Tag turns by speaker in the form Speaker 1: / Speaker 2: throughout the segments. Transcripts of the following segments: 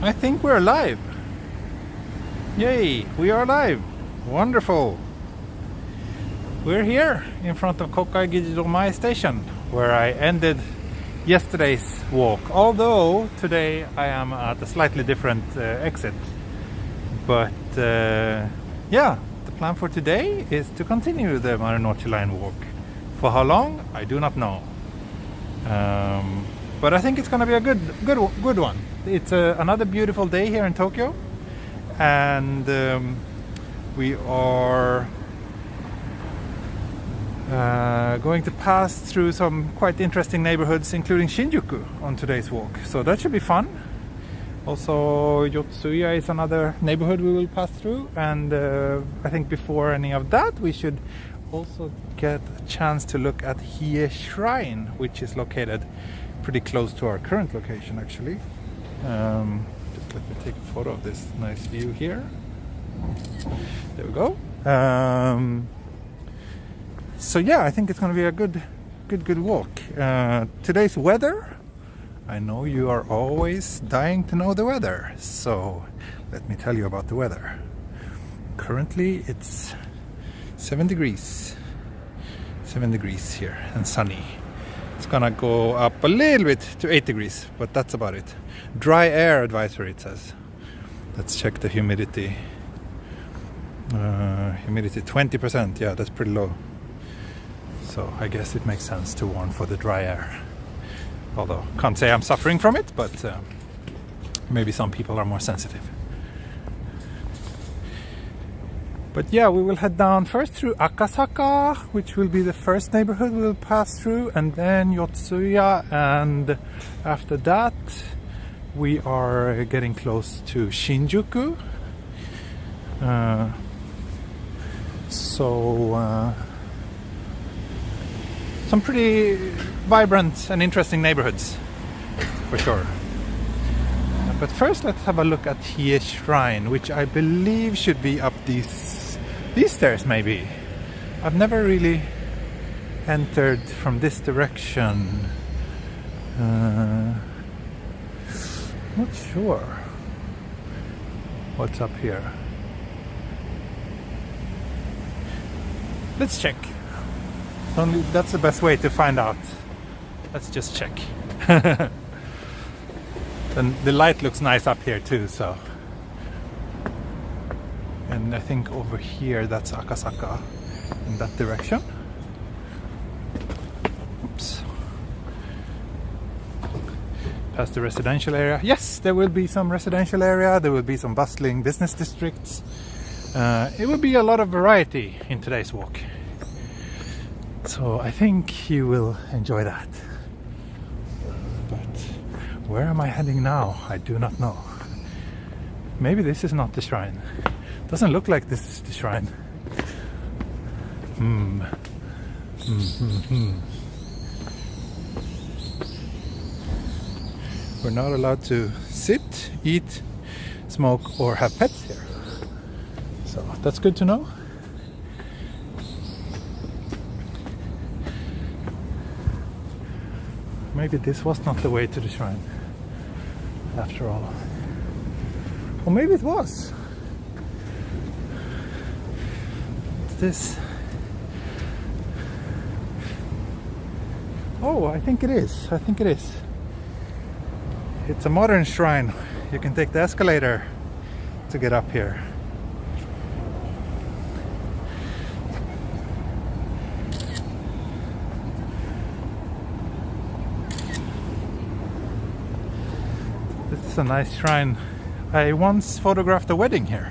Speaker 1: I think we're live. Yay, we are live. Wonderful. We're here in front of Kokai-Gijido-mae station, where I ended yesterday's walk. Although today I am at a slightly different exit. But yeah, the plan for today is to continue the Marunouchi line walk. For how long, I do not know. But I think it's going to be a good one. It's another beautiful day here in Tokyo, and we are going to pass through some quite interesting neighborhoods, including Shinjuku, on today's walk. So that should be fun. Also, Yotsuya is another neighborhood we will pass through, and I think before any of that, we should also get a chance to look at Hie Shrine, which is located pretty close to our current location, actually. Just let me take a photo of this nice view here. There we go. So yeah, I think it's going to be a good walk. Today's weather, I know you are always dying to know the weather, so let me tell you about the weather. Currently it's 7 degrees here and sunny. It's gonna go up a little bit to 8 degrees, but that's about it. Dry air advisory, it says. Let's check the humidity. Humidity 20%, yeah, that's pretty low. So I guess it makes sense to warn for the dry air. Although, can't say I'm suffering from it, but maybe some people are more sensitive. But yeah, we will head down first through Akasaka, which will be the first neighborhood we'll pass through, and then Yotsuya, and after that we are getting close to Shinjuku. Some pretty vibrant and interesting neighborhoods, for sure. But first let's have a look at Hie Shrine, which I believe should be up these stairs, maybe. I've never really entered from this direction. Not sure what's up here. Let's check. Only that's the best way to find out. Let's just check. And the light looks nice up here too, so. And I think over here that's Akasaka in that direction. Oops. Past the residential area. Yes, there will be some residential area. There will be some bustling business districts. It will be a lot of variety in today's walk. So I think you will enjoy that. But where am I heading now? I do not know. Maybe this is not the shrine. Doesn't look like this is the shrine. We're not allowed to sit, eat, smoke, or have pets here. So that's good to know. Maybe this was not the way to the shrine, after all. Or maybe it was. What's this? Oh, I think it is. It's a modern shrine. You can take the escalator to get up here. This is a nice shrine. I once photographed a wedding here.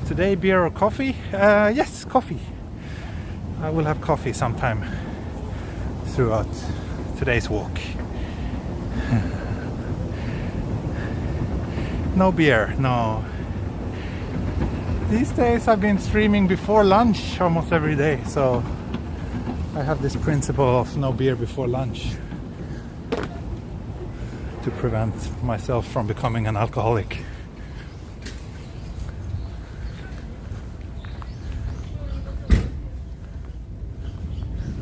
Speaker 1: Today, beer or coffee? Yes, coffee. I will have coffee sometime throughout today's walk. No beer, no. These days I've been streaming before lunch almost every day, so I have this principle of no beer before lunch to prevent myself from becoming an alcoholic.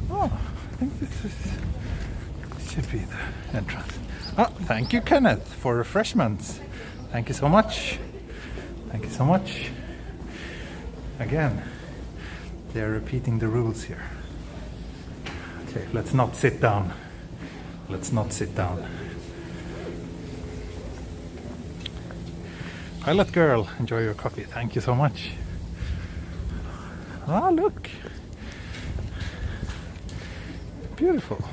Speaker 1: Oh, I think this should be the Ah, thank you, Kenneth, for refreshments. Thank you so much. Thank you so much. Again, they're repeating the rules here. Okay, let's not sit down. Let's not sit down. Pilot girl, enjoy your coffee. Thank you so much. Ah, look. Beautiful.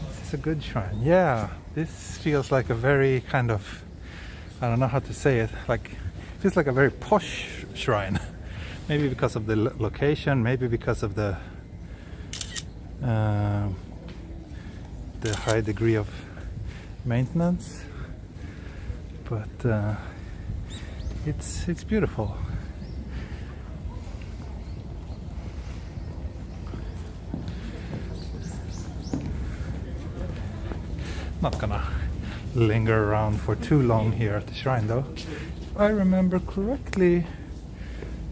Speaker 1: This is a good shrine. Yeah, this feels like a very kind of, I don't know how to say it, like, feels like a very posh shrine. Maybe because of the location, maybe because of the high degree of maintenance, but it's beautiful. Not gonna linger around for too long here at the shrine though. If I remember correctly,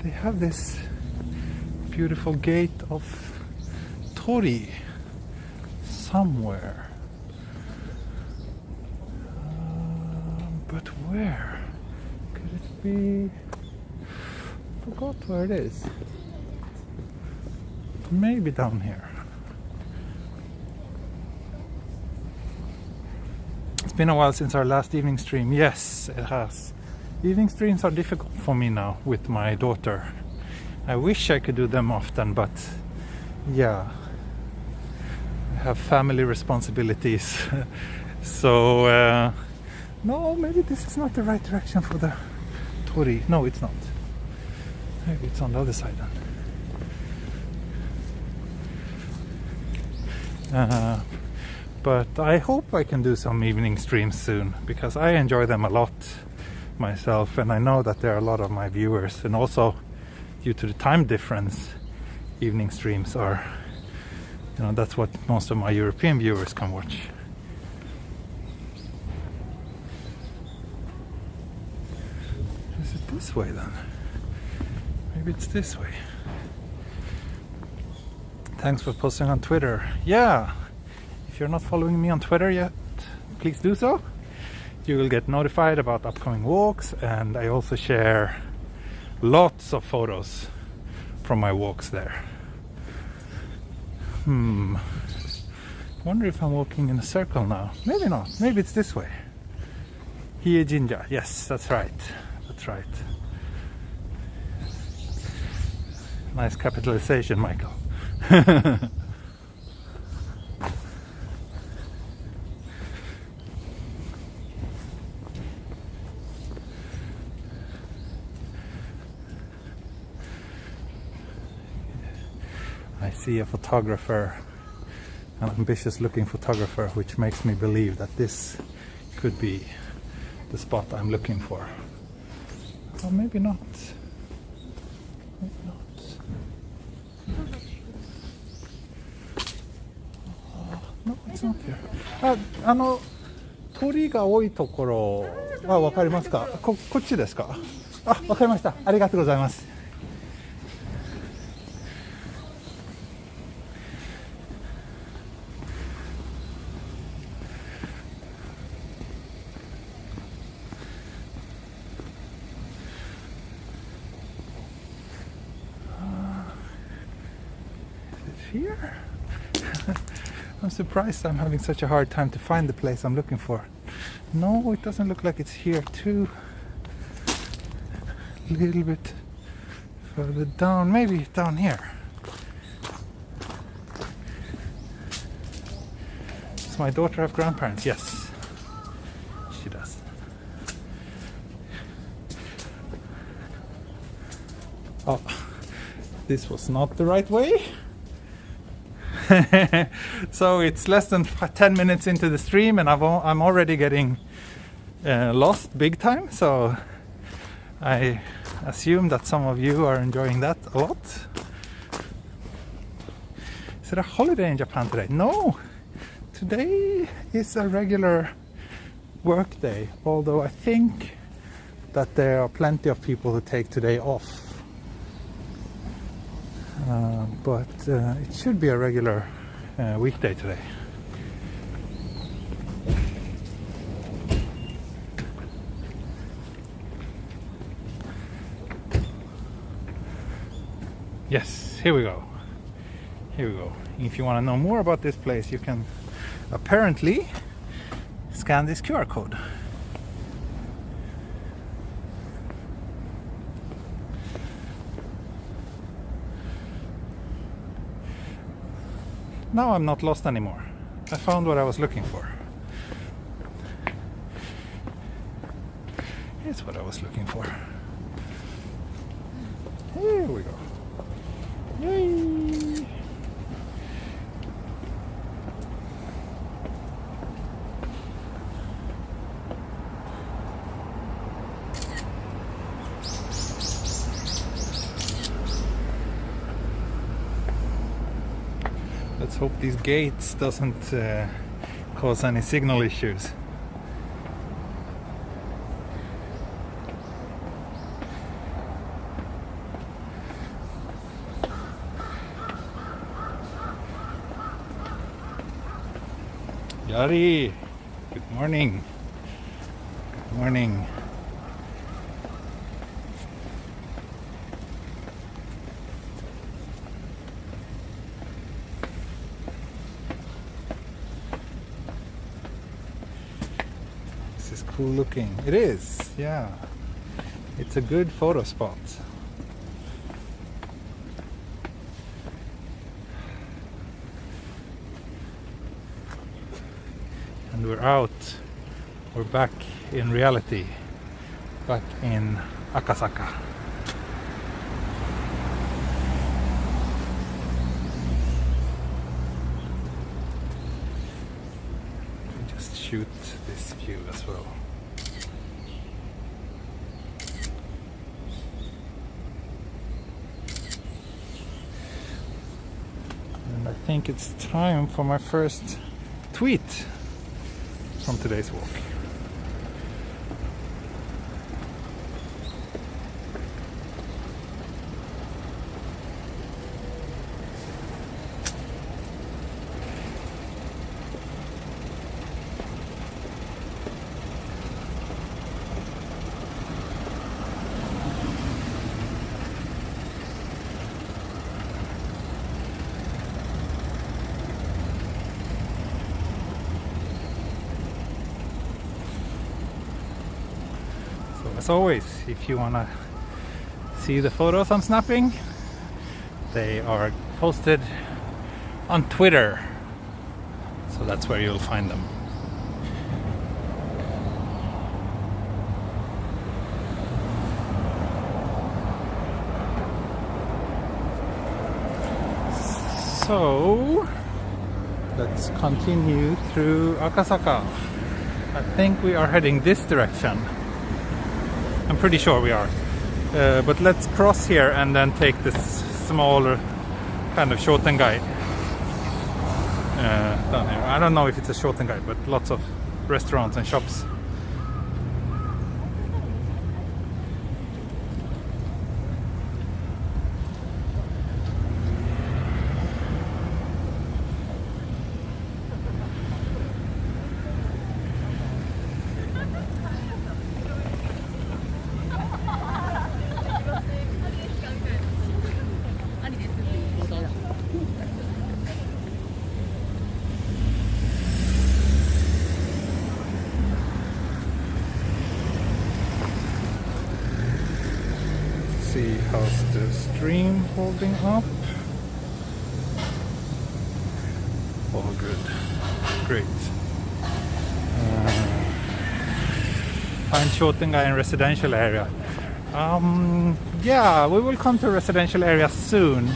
Speaker 1: they have this beautiful gate of Tori somewhere. But where? Could it be? I forgot where it is. Maybe down here. It's been a while since our last evening stream. Yes, it has. Evening streams are difficult for me now with my daughter. I wish I could do them often, but yeah, I have family responsibilities. So no, maybe this is not the right direction for the Tori. No, it's not. Maybe it's on the other side then. But I hope I can do some evening streams soon, because I enjoy them a lot myself, and I know that there are a lot of my viewers, and also due to the time difference, evening streams are, you know, that's what most of my European viewers can watch. Is it this way then? Maybe it's this way. Thanks for posting on Twitter. Yeah, if you're not following me on Twitter yet, please do so. You will get notified about upcoming walks, and I also share lots of photos from my walks there. Wonder if I'm walking in a circle now. Maybe not. Maybe it's this way. Hie Jinja. Yes, that's right. That's right. Nice capitalization, Michael. I see a photographer, an ambitious looking photographer, which makes me believe that this could be the spot I'm looking for. Or maybe not. Maybe not. No, it's not here. 鳥が多いところはわかりますか？こっちですか？あ、わかりました。ありがとうございます。Here? I'm surprised I'm having such a hard time to find the place I'm looking for. No, it doesn't look like it's here too. A little bit further down, maybe down here. Does my daughter have grandparents? Yes, she does. Oh, this was not the right way. So it's less than 10 minutes into the stream, and I'm already getting lost big time. So I assume that some of you are enjoying that a lot. Is it a holiday in Japan today? No, today is a regular work day, although I think that there are plenty of people who take today off. But it should be a regular weekday today. Yes, here we go. Here we go. If you want to know more about this place, you can apparently scan this QR code. Now I'm not lost anymore. I found what I was looking for. Here's what I was looking for. Here we go. Yay! Let's hope these gates doesn't cause any signal issues. Yari, good morning. Good morning. This is cool looking. It is, yeah. It's a good photo spot. And we're out, we're back in reality, back in Akasaka. Let me just shoot this view as well. And I think it's time for my first tweet from today's walk. As always, if you want to see the photos I'm snapping, they are posted on Twitter, so that's where you'll find them. So let's continue through Akasaka. I think we are heading this direction. I'm pretty sure we are. But let's cross here and then take this smaller kind of Shotengai down here. I don't know if it's a Shotengai, but lots of restaurants and shops. See how's the stream holding up. All good, great. Find Shotengai in residential area. Yeah, we will come to a residential area soon.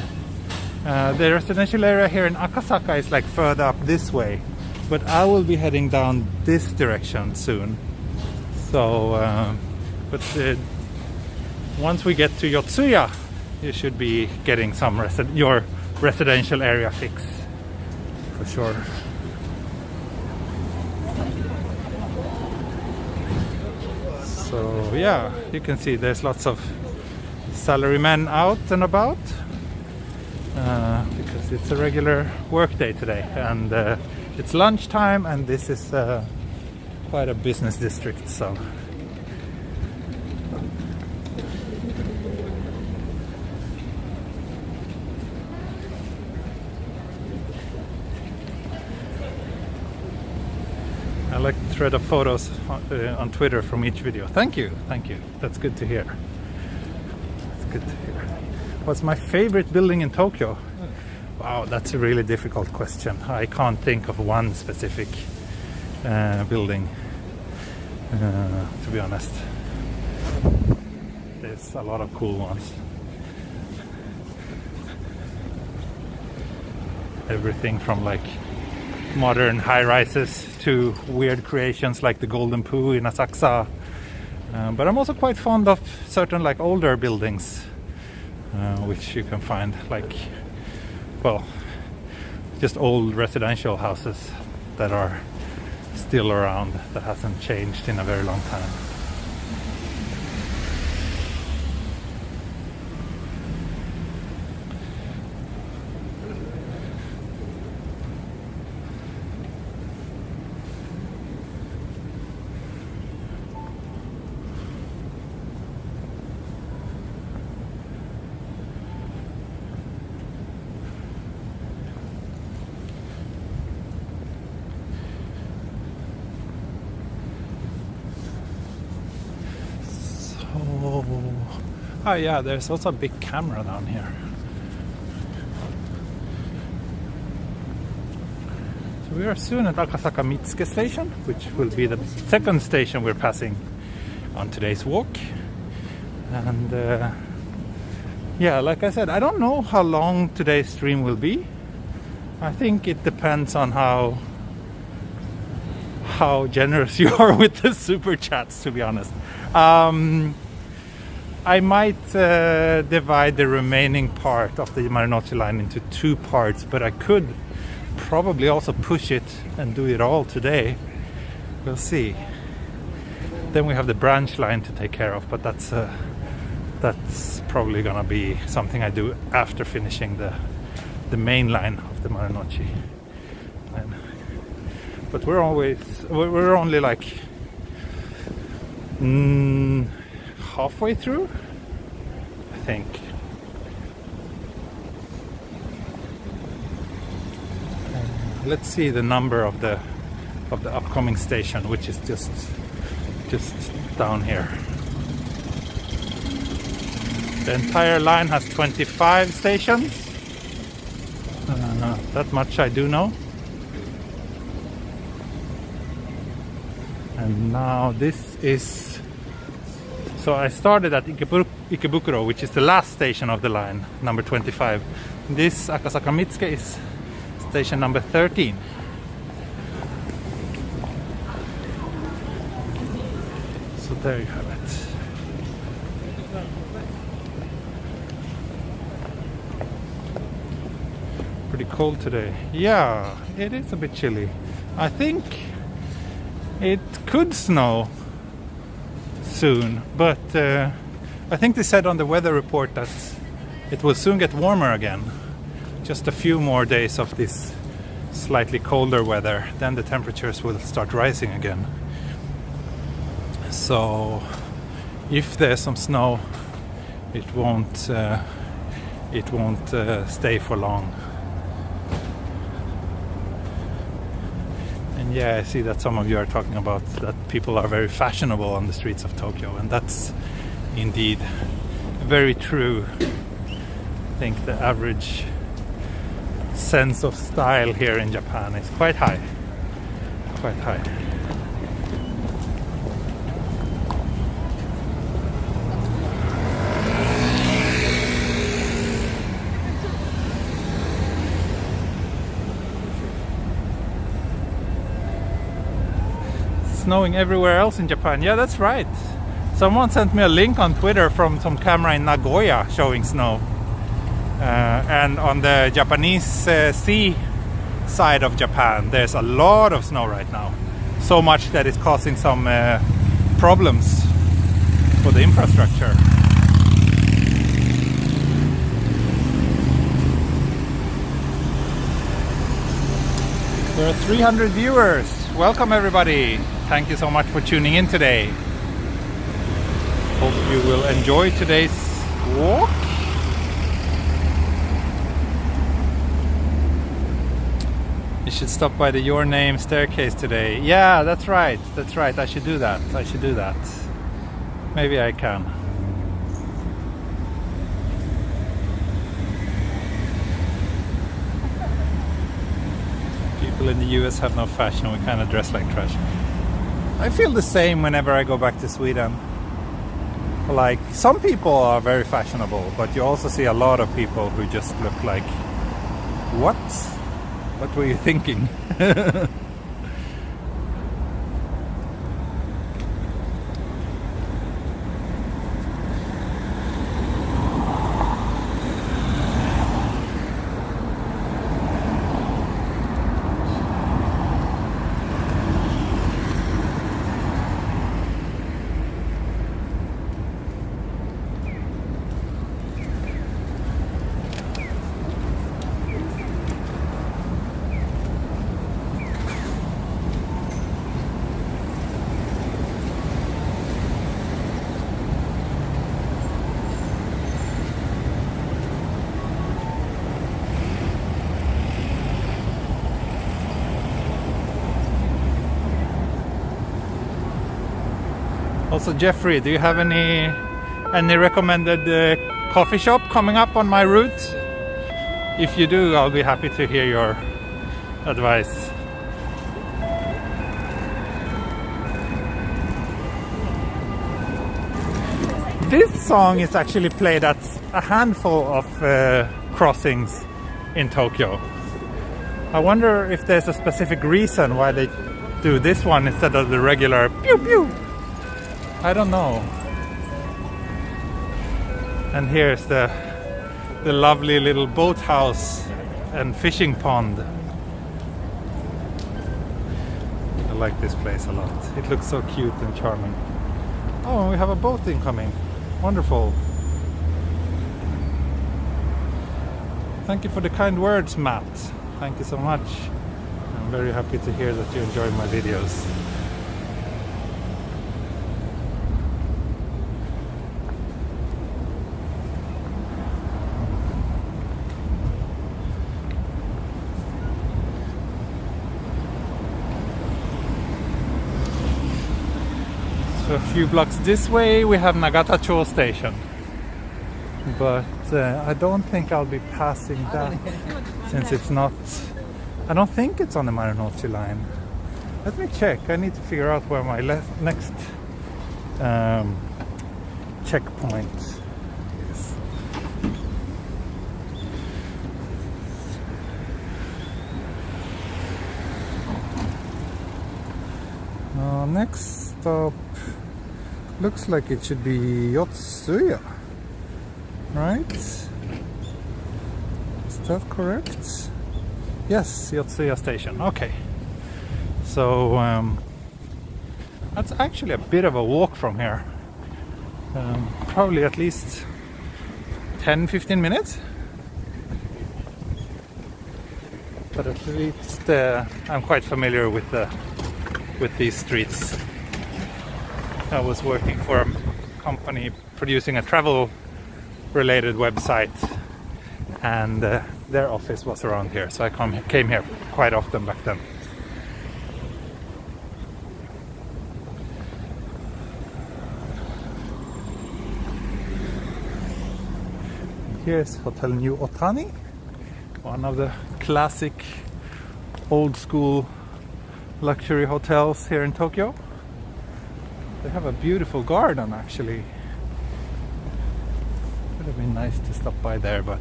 Speaker 1: The residential area here in Akasaka is like further up this way, but I will be heading down this direction soon. So, once we get to Yotsuya, you should be getting some your residential area fix for sure. So yeah, you can see there's lots of salarymen out and about because it's a regular work day today, and it's lunchtime, and this is quite a business district, so I like the thread of photos on Twitter from each video. Thank you, that's good to hear. That's good to hear. What's my favorite building in Tokyo? Wow, that's a really difficult question. I can't think of one specific building, to be honest. There's a lot of cool ones. Everything from like modern high-rises to weird creations like the Golden Poo in Asakusa. But I'm also quite fond of certain like older buildings, which you can find like, well, just old residential houses that are still around, that hasn't changed in a very long time. Oh yeah, there's also a big camera down here. So we are soon at Akasaka Mitsuke station, which will be the second station we're passing on today's walk. And yeah, like I said, I don't know how long today's stream will be. I think it depends on how generous you are with the super chats, to be honest. I might divide the remaining part of the Marunouchi line into two parts, but I could probably also push it and do it all today. We'll see. Then we have the branch line to take care of, but that's probably gonna be something I do after finishing the main line of the Marunouchi line. But we're only like halfway through, I think. Let's see the number of the upcoming station, which is just down here. The entire line has 25 stations. That much I do know. And now this is... So I started at Ikebukuro, which is the last station of the line, number 25. This Akasaka Mitsuke is station number 13. So there you have it. Pretty cold today. Yeah, it is a bit chilly. I think it could snow soon, but I think they said on the weather report that it will soon get warmer again. Just a few more days of this slightly colder weather, then the temperatures will start rising again. So if there's some snow, it won't stay for long. And yeah, I see that some of you are talking about that people are very fashionable on the streets of Tokyo, and that's indeed very true. I think the average sense of style here in Japan is quite high. Quite high. Snowing everywhere else in Japan. Yeah, that's right. Someone sent me a link on Twitter from some camera in Nagoya showing snow. And on the Japanese sea side of Japan, there's a lot of snow right now. So much that it's causing some problems for the infrastructure. There are 300 viewers. Welcome everybody. Thank you so much for tuning in today. Hope you will enjoy today's walk. You should stop by the Your Name staircase today. Yeah, that's right. That's right. I should do that. I should do that. Maybe I can. People in the US have no fashion. We kind of dress like trash. I feel the same whenever I go back to Sweden. Like, some people are very fashionable, but you also see a lot of people who just look like, what? What were you thinking? Also, Jeffrey, do you have any recommended coffee shop coming up on my route? If you do, I'll be happy to hear your advice. This song is actually played at a handful of crossings in Tokyo. I wonder if there's a specific reason why they do this one instead of the regular pew pew. I don't know. And here's the lovely little boathouse and fishing pond. I like this place a lot. It looks so cute and charming. Oh, we have a boat incoming. Wonderful. Thank you for the kind words, Matt. Thank you so much. I'm very happy to hear that you enjoy my videos. So a few blocks this way we have Nagatacho station, but I don't think I'll be passing that since it's not, I don't think it's on the Marunouchi line. Let me check. I need to figure out where my next checkpoint is. Next stop looks like it should be Yotsuya, right? Is that correct? Yes, Yotsuya station. Okay. So that's actually a bit of a walk from here. Probably at least 10-15 minutes. But at least I'm quite familiar with these streets. I was working for a company producing a travel related website, and their office was around here, so I came here quite often back then. Here's Hotel New Otani, one of the classic old school luxury hotels here in Tokyo. They have a beautiful garden actually. Would have been nice to stop by there, but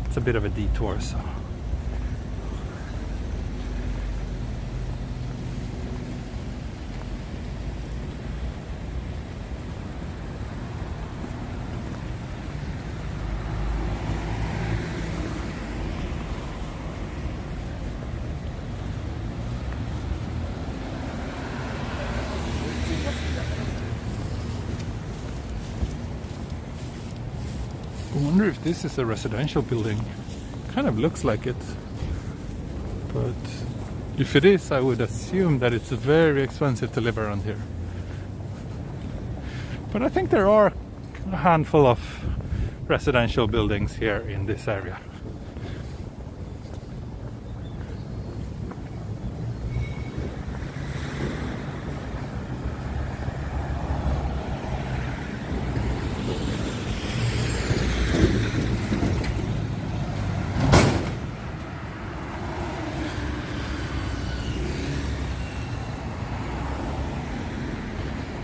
Speaker 1: it's a bit of a detour, so. I wonder if this is a residential building. Kind of looks like it. But if it is, I would assume that it's very expensive to live around here. But I think there are a handful of residential buildings here in this area.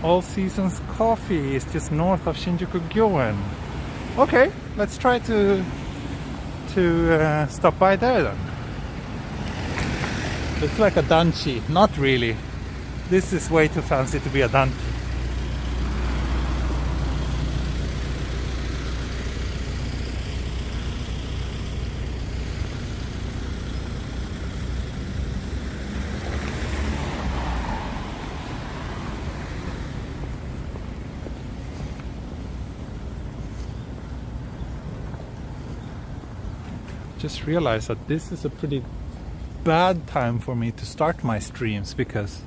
Speaker 1: All Seasons Coffee is just north of Shinjuku Gyoen. Okay, let's try to stop by there then. Looks like a danchi. Not really. This is way too fancy to be a danchi. Just realized that this is a pretty bad time for me to start my streams because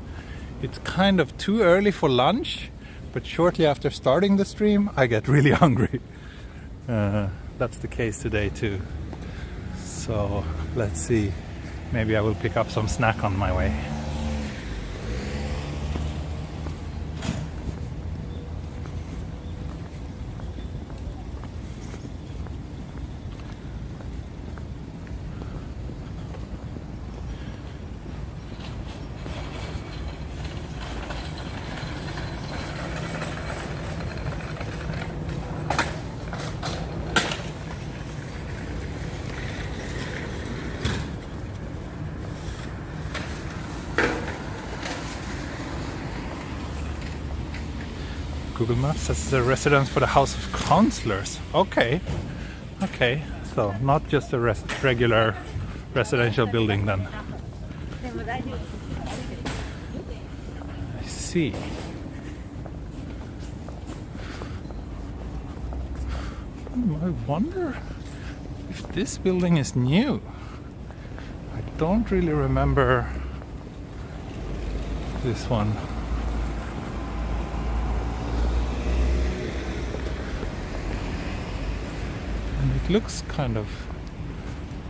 Speaker 1: it's kind of too early for lunch, but shortly after starting the stream I get really hungry. That's the case today too. So let's see, maybe I will pick up some snack on my way. Google Maps says the residence for the House of Councillors. Okay, okay, so not just a regular residential building then. I see. I wonder if this building is new. I don't really remember this one. And it looks kind of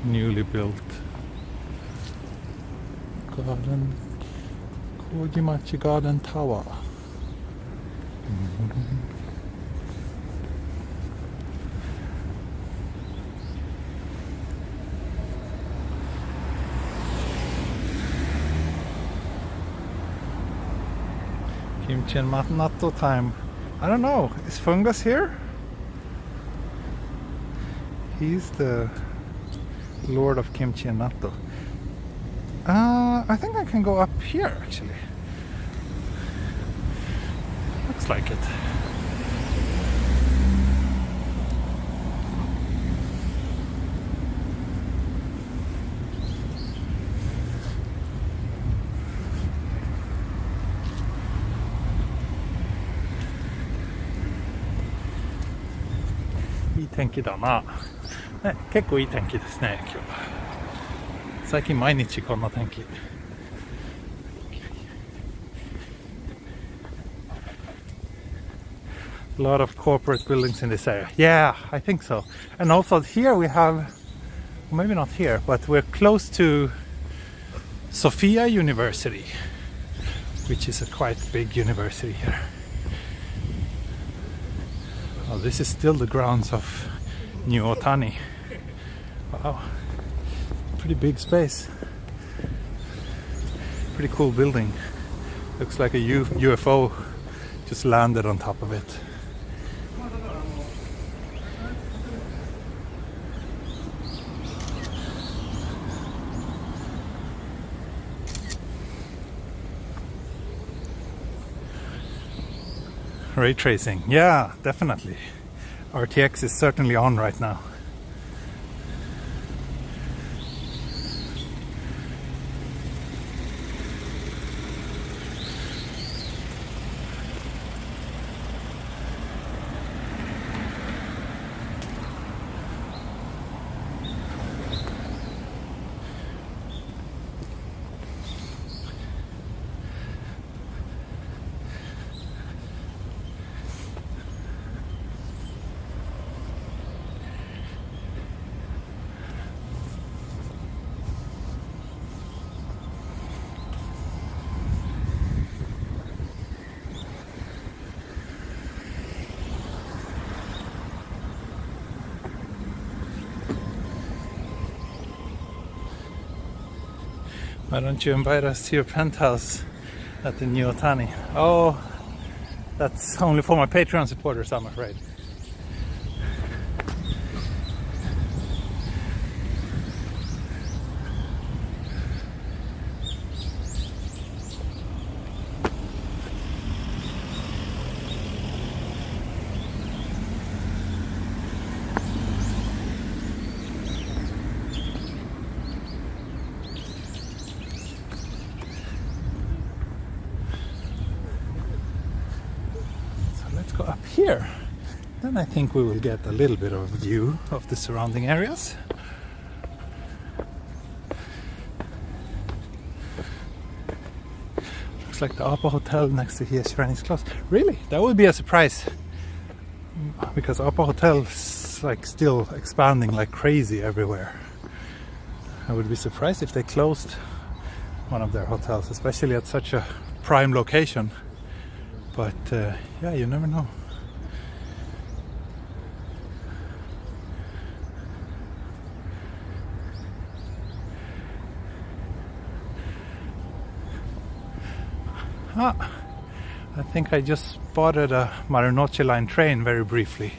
Speaker 1: newly built. Garden, Kojimachi Garden Tower. Kimchi and natto time. I don't know, is Fungus here? He's the lord of kimchi and natto. I think I can go up here actually. Looks like it.いい天気だな。ね、結構いい天気ですね、今日。最近毎日こんな天気。A lot of corporate buildings in this area. Yeah, I think so. And also here we have, maybe not here, but we're close to Sophia University, which is a quite big university here. Oh, this is still the grounds of New Otani. Wow, pretty big space. Pretty cool building. Looks like a UFO just landed on top of it. Ray tracing, yeah, definitely. RTX is certainly on right now. Why don't you invite us to your penthouse at the new Otani? Oh, that's only for my Patreon supporters, I'm afraid. Go up here, then I think we will get a little bit of a view of the surrounding areas. Looks like the Oppa Hotel next to here is closed. Really? That would be a surprise, because Oppa Hotel is like still expanding like crazy everywhere. I would be surprised if they closed one of their hotels, especially at such a prime location. But yeah, you never know. I think I just spotted a Marunouchi line train very briefly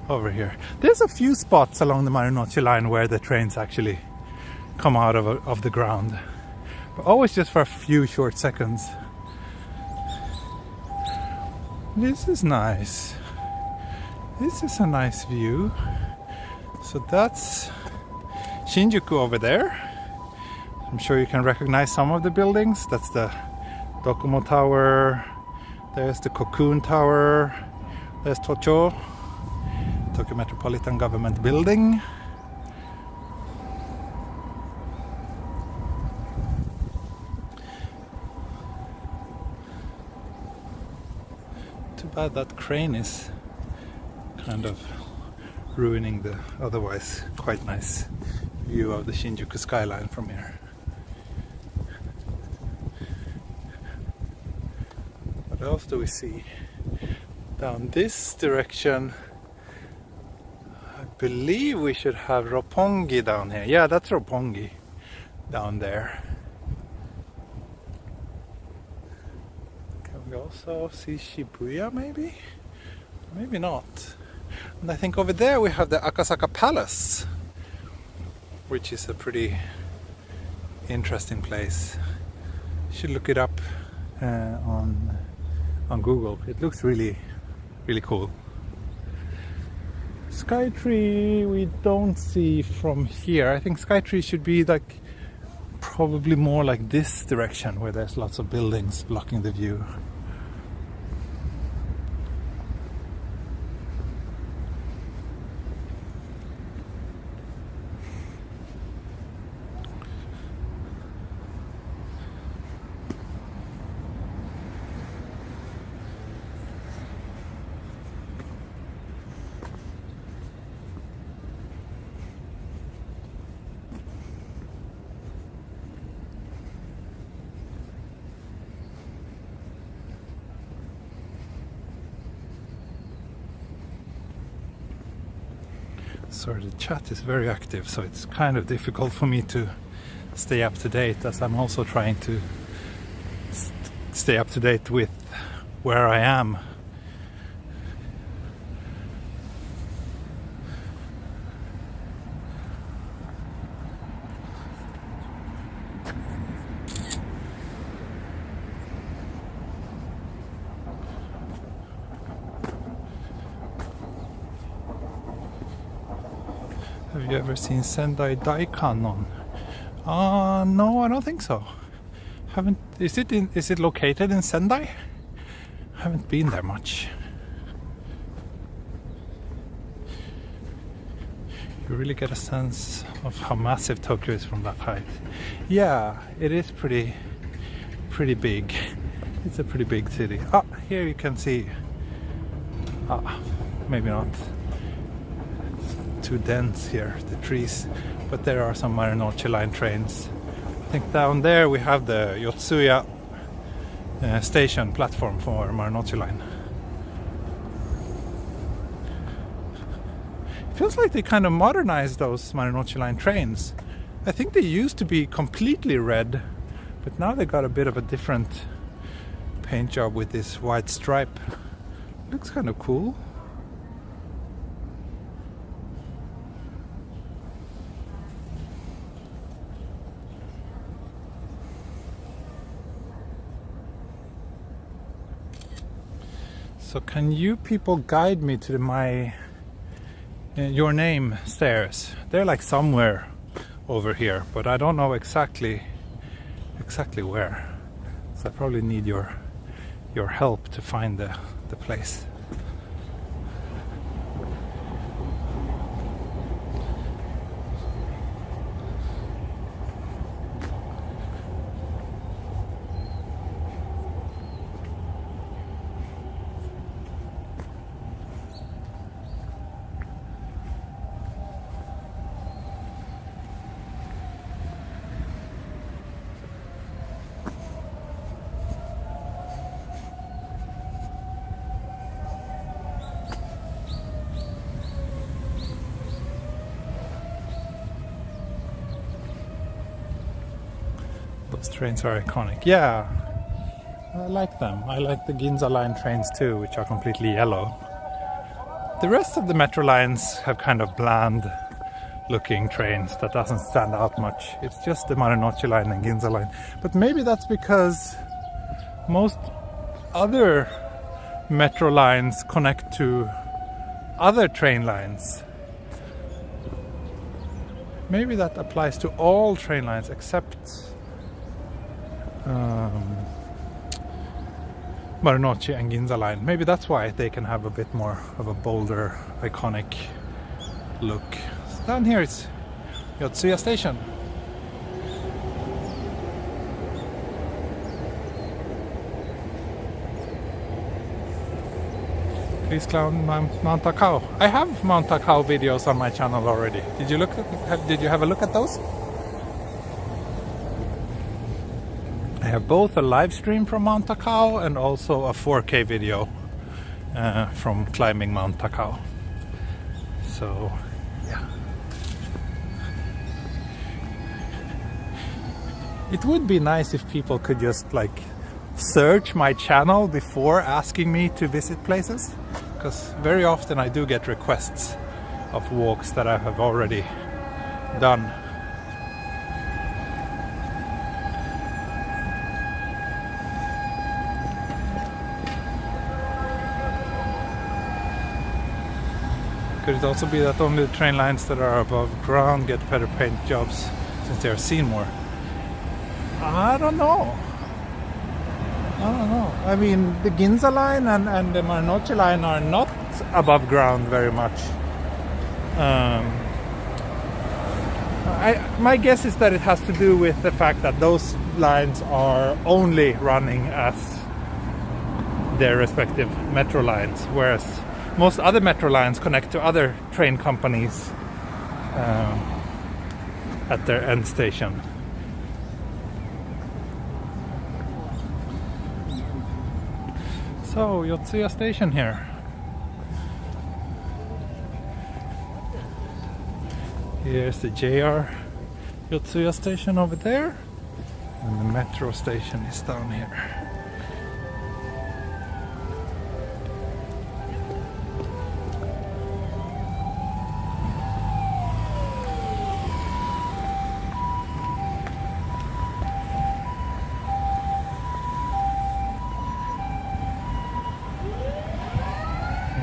Speaker 1: over here. There's a few spots along the Marunouchi line where the trains actually come out of the ground, but always just for a few short seconds. This is nice. This is a nice view. So that's Shinjuku over there. I'm sure you can recognize some of the buildings. That's the Docomo Tower. There's the Cocoon Tower. There's Tokyo Metropolitan Government Building. Too bad that crane is kind of ruining the otherwise quite nice view of the Shinjuku skyline from here. What else do we see? Down this direction, I believe we should have Roppongi down here. Yeah, that's Roppongi down there. We also see Shibuya, maybe? Maybe not. And I think over there we have the Akasaka Palace, which is a pretty interesting place. You should look it up on Google. It looks really, really cool. Skytree we don't see from here. I think Skytree should be like probably more like this direction, where there's lots of buildings blocking the view. Sorry, the chat is very active, so it's kind of difficult for me to stay up to date, as I'm also trying to stay up to date with where I am. Have you ever seen Sendai Daikanon? No, I don't think so. Is it located in Sendai? I haven't been there much. You really get a sense of how massive Tokyo is from that height. Yeah, it is pretty big. It's a pretty big city. Here you can see. Maybe not. Too dense here, the trees, but there are some Marunouchi line trains. I think down there we have the Yotsuya station platform for Marunouchi line. It feels like they kind of modernized those Marunouchi line trains. I think they used to be completely red But now they got a bit of a different paint job with this white stripe. Looks kind of cool. So can you people guide me to my your name stairs? They're like somewhere over here, but I don't know exactly where. So I probably need your help to find the place. Those trains are iconic. Yeah, I like them. I like the Ginza line trains too, which are completely yellow. The rest of the metro lines have kind of bland looking trains that doesn't stand out much. It's just the Marunouchi line and Ginza line. But maybe that's because most other metro lines connect to other train lines. Maybe that applies to all train lines except Marunouchi and Ginza line. Maybe that's why they can have a bit more of a bolder, iconic look. So down here is Yotsuya station. Please climb Mount Takao. I have Mount Takao videos on my channel already. Did you have a look at those? I have both a live stream from Mount Takao and also a 4K video from climbing Mount Takao. So, yeah. It would be nice if people could just like search my channel before asking me to visit places, because very often I do get requests of walks that I have already done. Could it also be that only the train lines that are above ground get better paint jobs since they are seen more? I don't know. I mean, the Ginza line and the Marunouchi line are not above ground very much. My guess is that it has to do with the fact that those lines are only running as their respective metro lines, whereas most other metro lines connect to other train companies at their end station. So, Yotsuya station here. Here's the JR Yotsuya station over there, and the metro station is down here.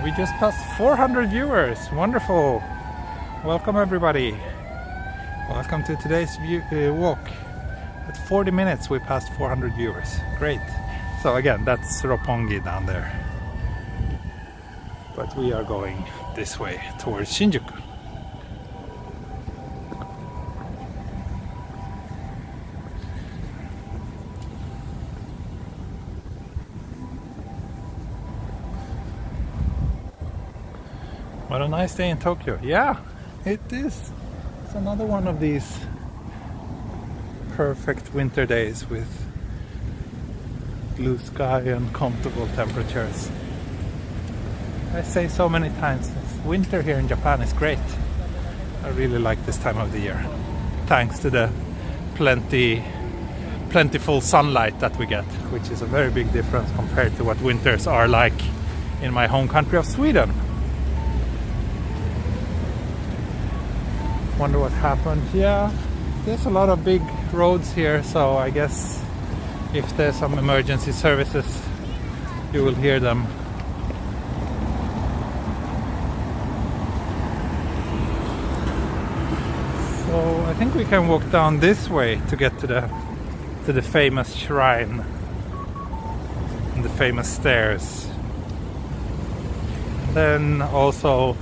Speaker 1: We just passed 400 viewers. Wonderful. Welcome everybody. Welcome to today's walk. At 40 minutes we passed 400 viewers. Great. So again, that's Roppongi down there. But we are going this way towards Shinjuku. What a nice day in Tokyo. Yeah, it is. It's another one of these perfect winter days with blue sky and comfortable temperatures. I say so many times, winter here in Japan is great. I really like this time of the year. Thanks to the plenty plentiful sunlight that we get, which is a very big difference compared to what winters are like in my home country of Sweden. Wonder what happened. Yeah, there's a lot of big roads here, so I guess if there's some emergency services, you will hear them. So I think we can walk down this way to get to the famous shrine and the famous stairs. Then also,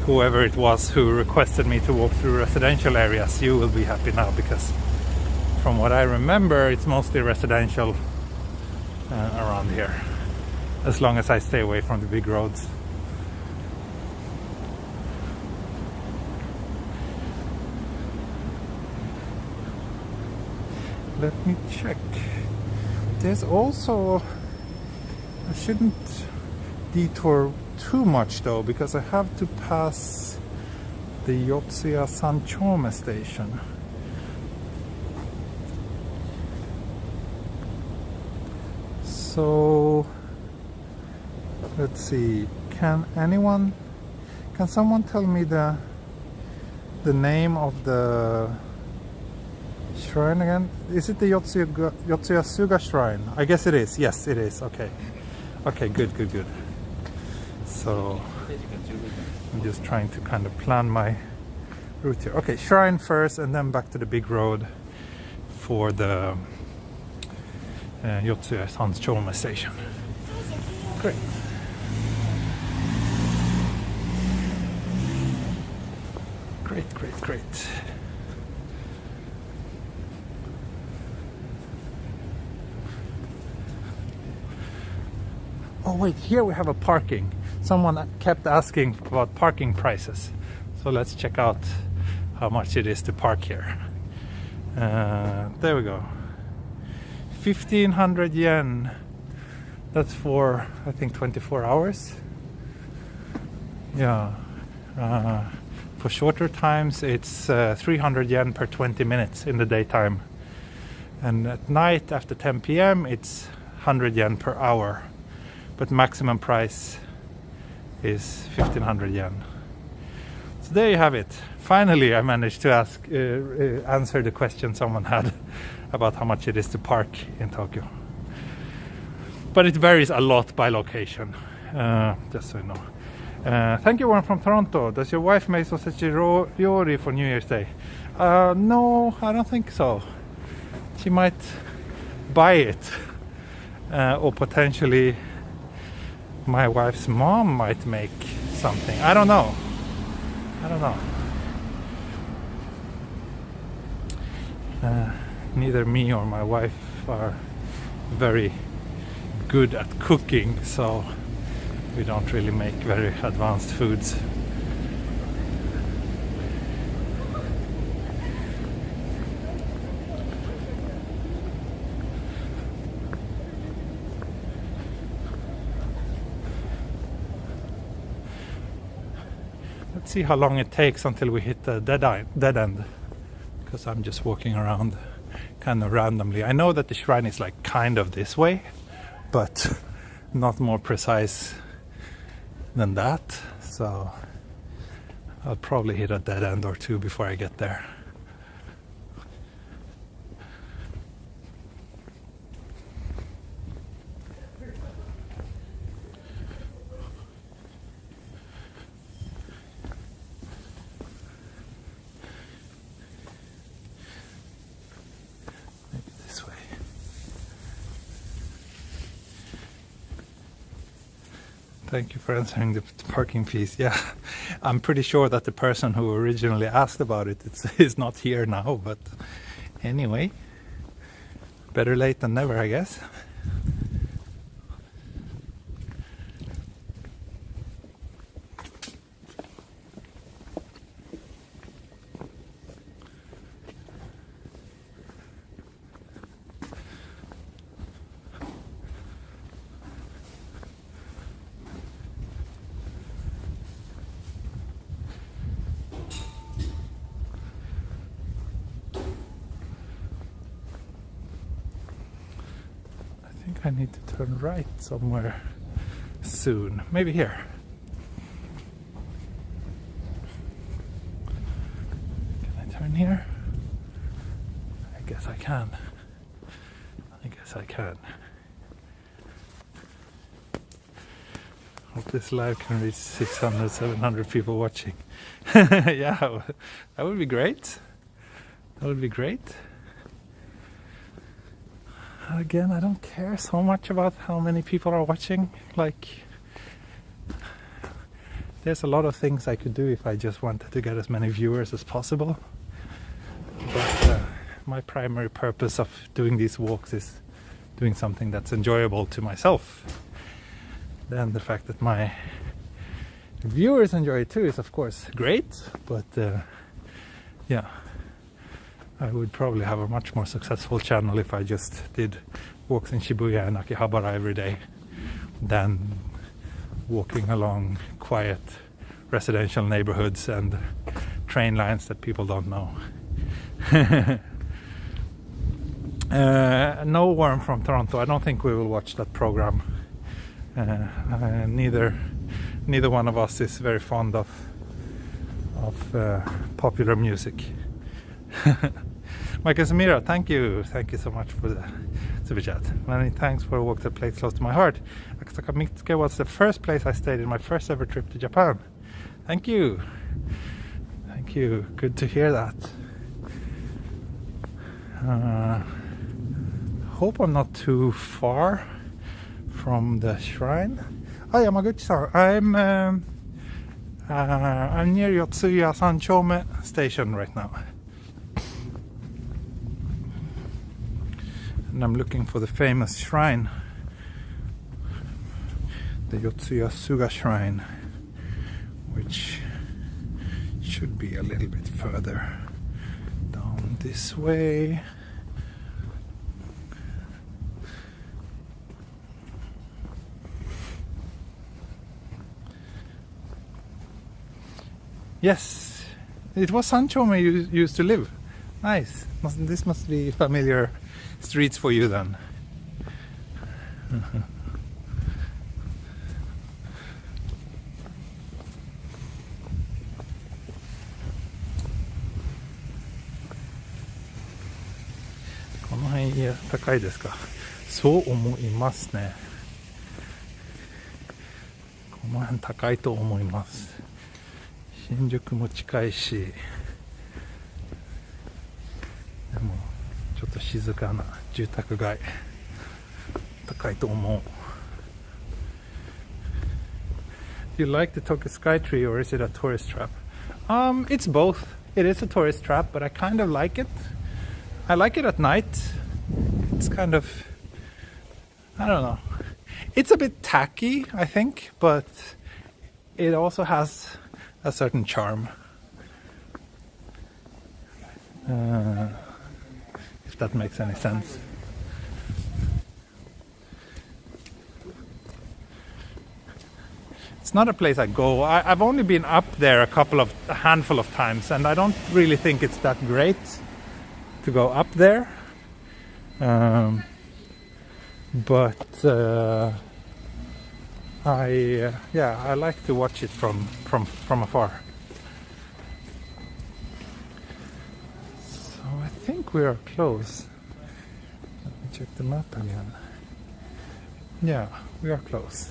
Speaker 1: whoever it was who requested me to walk through residential areas, you will be happy now, because from what I remember, it's mostly residential around here, as long as I stay away from the big roads. Let me check. There's also, I shouldn't detour too much though, because I have to pass the Yotsuya Sanchome station. So let's see, can someone tell me the name of the shrine again? Is it the Yotsuya Suga shrine? I guess it is. Yes, it is. Okay. Okay, good. So I'm just trying to kind of plan my route here. Okay, shrine first and then back to the big road for the Yotsuya Sanchome station. Great. Great. Oh wait, here we have a parking. Someone kept asking about parking prices. So let's check out how much it is to park here. There we go. 1,500 yen. That's for, I think, 24 hours. Yeah. For shorter times, it's 300 yen per 20 minutes in the daytime. And at night, after 10 p.m., it's 100 yen per hour. But maximum price is 1,500 yen. So there you have it. Finally, I managed to answer the question someone had about how much it is to park in Tokyo. But it varies a lot by location, just so you know. Thank you, one from Toronto. Does your wife make sausage ryori for New Year's Day? No, I don't think so. She might buy it, or potentially my wife's mom might make something. I don't know. Neither me or my wife are very good at cooking, so we don't really make very advanced foods. Let's see how long it takes until we hit the dead end, because I'm just walking around kind of randomly. I know that the shrine is like kind of this way, but not more precise than that, so I'll probably hit a dead end or two before I get there. Thank you for answering the parking fees. Yeah, I'm pretty sure that the person who originally asked about it is not here now, but anyway, better late than never, I guess. I need to turn right somewhere soon. Maybe here. Can I turn here? I guess I can. I guess I can. Hope this live can reach 600, 700 people watching. Yeah, that would be great. That would be great. Again, I don't care so much about how many people are watching. Like, there's a lot of things I could do if I just wanted to get as many viewers as possible. But my primary purpose of doing these walks is doing something that's enjoyable to myself. Then the fact that my viewers enjoy it too is of course great, but yeah, I would probably have a much more successful channel if I just did walks in Shibuya and Akihabara every day than walking along quiet residential neighborhoods and train lines that people don't know. No Worm from Toronto. I don't think we will watch that program. Neither one of us is very fond of popular music. Michael Samira, thank you so much for the super chat. Many thanks for a walk that plays close to my heart. Akasaka Mitsuke was the first place I stayed in my first ever trip to Japan. Thank you, good to hear that. Hope I'm not too far from the shrine. Oh, Yamaguchi-san, I'm near Yotsuya Sanchome station right now, and I'm looking for the famous shrine, the Yotsuya Suga shrine, which should be a little bit further down this way. Yes, it was Sanchome you used to live. Nice. This must be familiar streets for you then.この辺高いですか？そう思いますね。この辺高いと思います。新宿も近いし、でもちょっと静かな住宅街、高いと思う。Do you like the Tokyo Sky Tree or is it a tourist trap? It's both. It is a tourist trap, but I kind of like it. I like it at night. It's kind of, I don't know. It's a bit tacky, I think, but it also has a certain charm. If that makes any sense. It's not a place I go. I've only been up there a handful of times, and I don't really think it's that great to go up there. But I like to watch it from afar. So I think we are close. Let me check the map again. Yeah, we are close.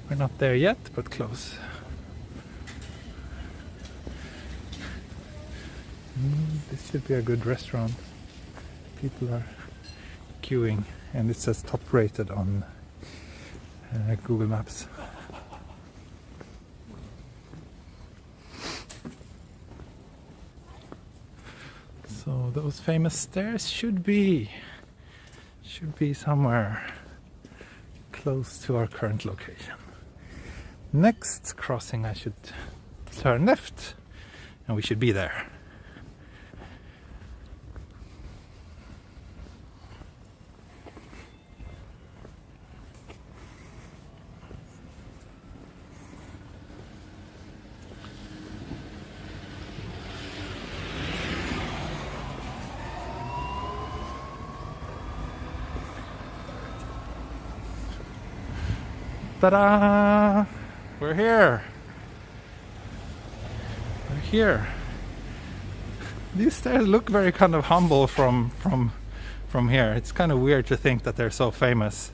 Speaker 1: We're not there yet, but close. This should be a good restaurant. People are queuing, and it says top rated on Google Maps. So those famous stairs should be somewhere close to our current location. Next crossing I should turn left and we should be there. Ta-da! We're here. We're here. These stairs look very kind of humble from here. It's kind of weird to think that they're so famous.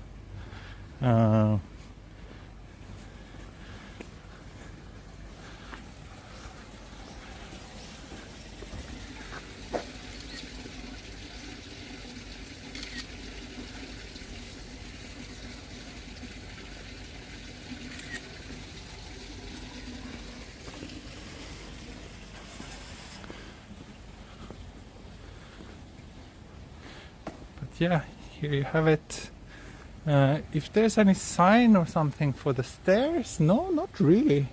Speaker 1: Yeah, here you have it. If there's any sign or something for the stairs, no, not really.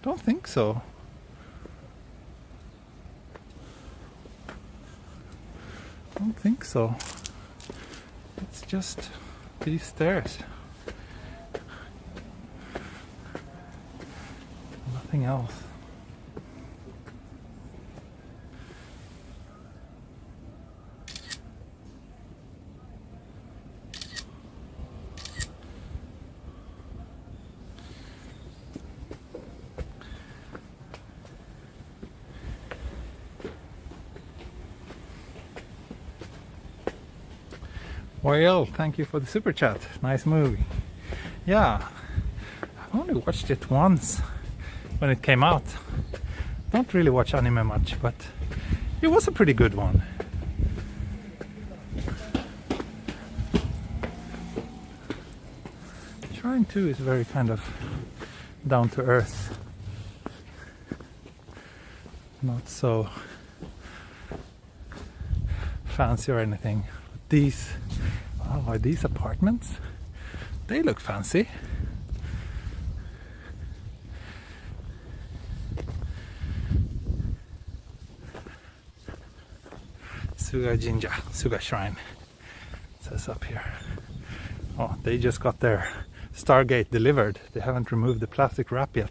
Speaker 1: Don't think so. Don't think so. It's just these stairs. Nothing else. Well, thank you for the super chat. Nice movie. Yeah, I've only watched it once when it came out. Don't really watch anime much, but it was a pretty good one. Shrine 2 is very kind of down to earth. Not so fancy or anything. These, oh, are these apartments? They look fancy. Suga Jinja, Suga Shrine, it says up here. Oh, they just got their Stargate delivered. They haven't removed the plastic wrap yet.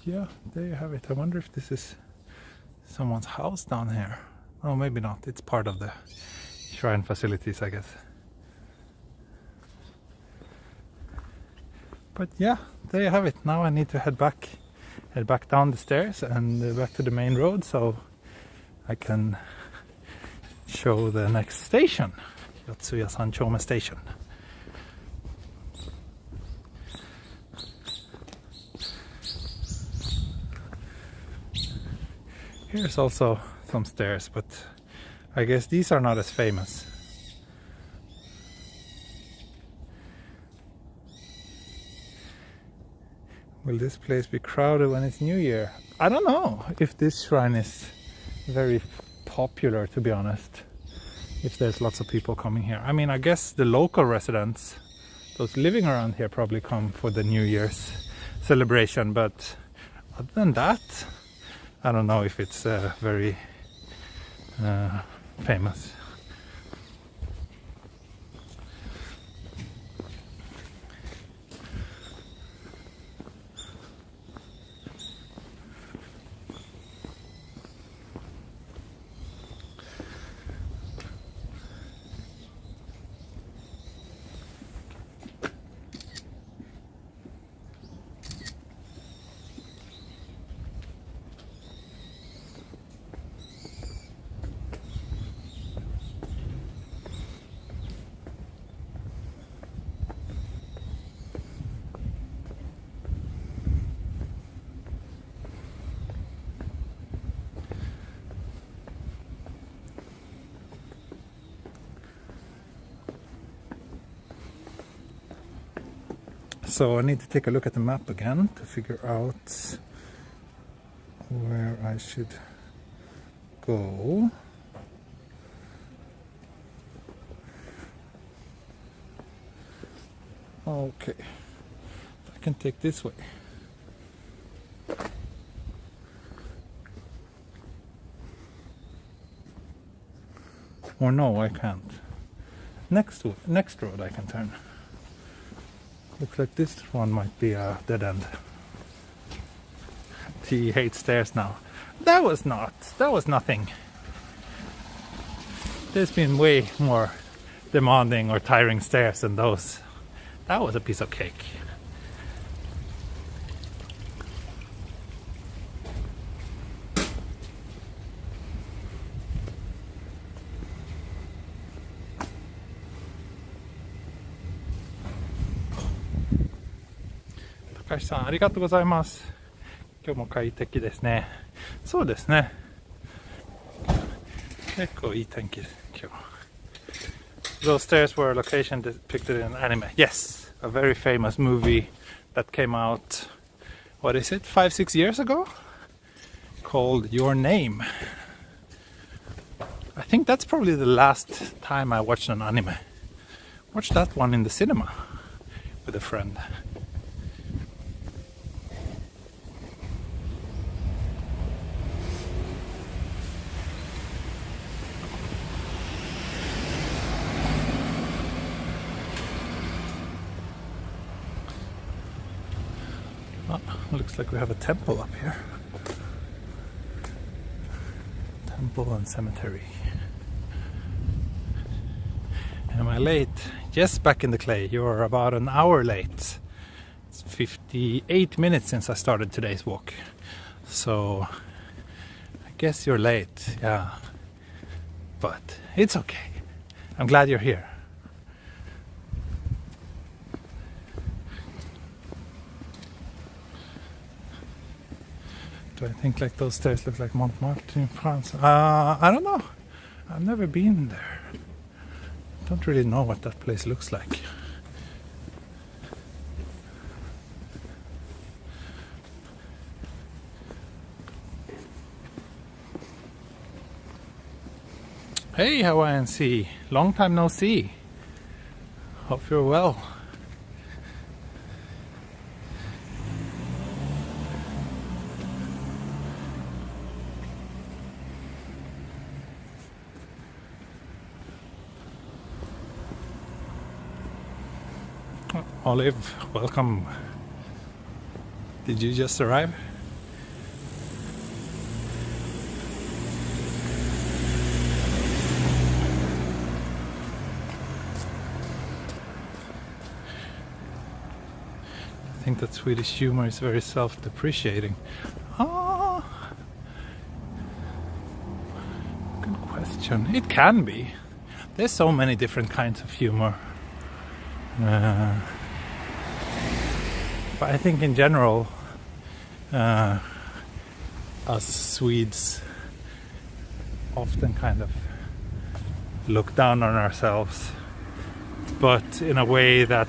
Speaker 1: Yeah, there you have it. I wonder if this is someone's house down here. Oh, maybe not. It's part of the shrine facilities, I guess. But yeah, there you have it. Now I need to head back down the stairs and back to the main road so I can show the next station, Yotsuya Sanchome Station. Here's also some stairs, but I guess these are not as famous. Will this place be crowded when it's New Year? I don't know if this shrine is very popular, to be honest. If there's lots of people coming here. I mean, I guess the local residents, those living around here, probably come for the New Year's celebration, but other than that, I don't know if it's very famous. So I need to take a look at the map again to figure out where I should go. Okay, I can take this way. Or no, I can't. Next road I can turn. Looks like this one might be a dead end. He hates stairs now. That was nothing. There's been way more demanding or tiring stairs than those. That was a piece of cake. Takashi さん、ありがとうございます。今日も快適ですね。そうですね。結構いい天気です、今日。Those stairs were a location depicted in anime. Yes, a very famous movie that came out, what is it, 5-6 years ago? Called Your Name. I think that's probably the last time I watched an anime. Watched that one in the cinema with a friend. Looks like we have a temple up here. Temple and cemetery. Am I late? Yes, back in the clay. You're about an hour late. It's 58 minutes since I started today's walk. So I guess you're late, yeah. But it's okay. I'm glad you're here. Do I think like those stairs look like Montmartre in France? I don't know. I've never been there. Don't really know what that place looks like. Hey Hawaiian Sea, long time no see. Hope you're well. Olive, welcome. Did you just arrive? I think that Swedish humor is very self-depreciating. Ah, good question. It can be. There's so many different kinds of humor. But I think in general, us Swedes often kind of look down on ourselves, but in a way that,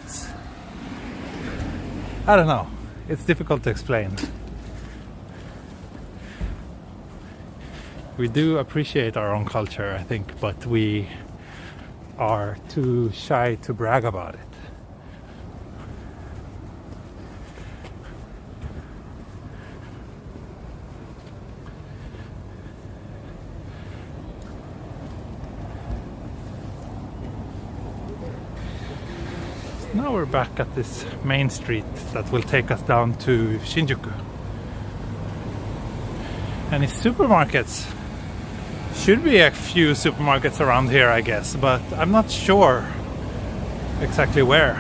Speaker 1: I don't know, it's difficult to explain. We do appreciate our own culture, I think, but we are too shy to brag about it. Now we're back at this main street that will take us down to Shinjuku. And it's supermarkets. Should be a few supermarkets around here, I guess, but I'm not sure exactly where.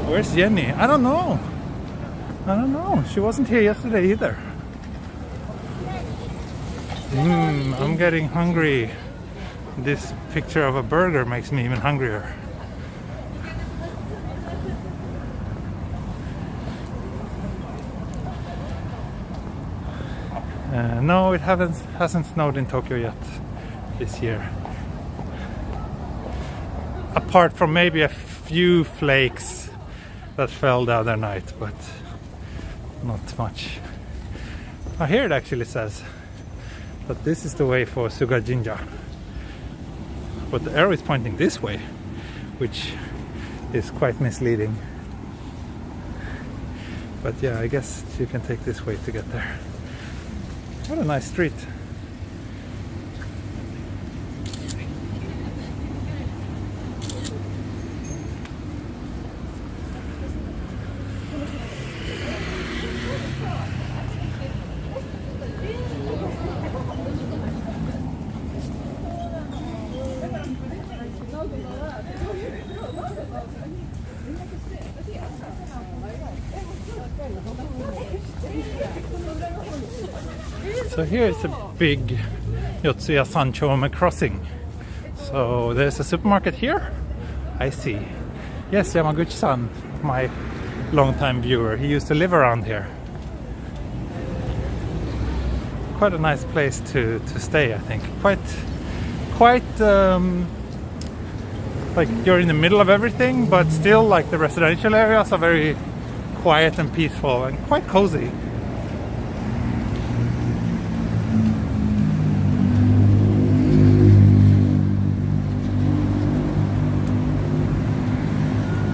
Speaker 1: Where's Jenny? I don't know. She wasn't here yesterday either. I'm getting hungry. This picture of a burger makes me even hungrier. No, it hasn't snowed in Tokyo yet this year. Apart from maybe a few flakes that fell the other night, but not much. Here it actually says that this is the way for Suga Jinja. But the arrow is pointing this way, which is quite misleading. But yeah, I guess you can take this way to get there. What a nice street. So here is a big Yotsuya Sanchome crossing. So there's a supermarket here. I see. Yes, Yamaguchi-san, my longtime viewer, he used to live around here. Quite a nice place to stay, I think. Quite like you're in the middle of everything, but still like the residential areas are very quiet and peaceful and quite cozy.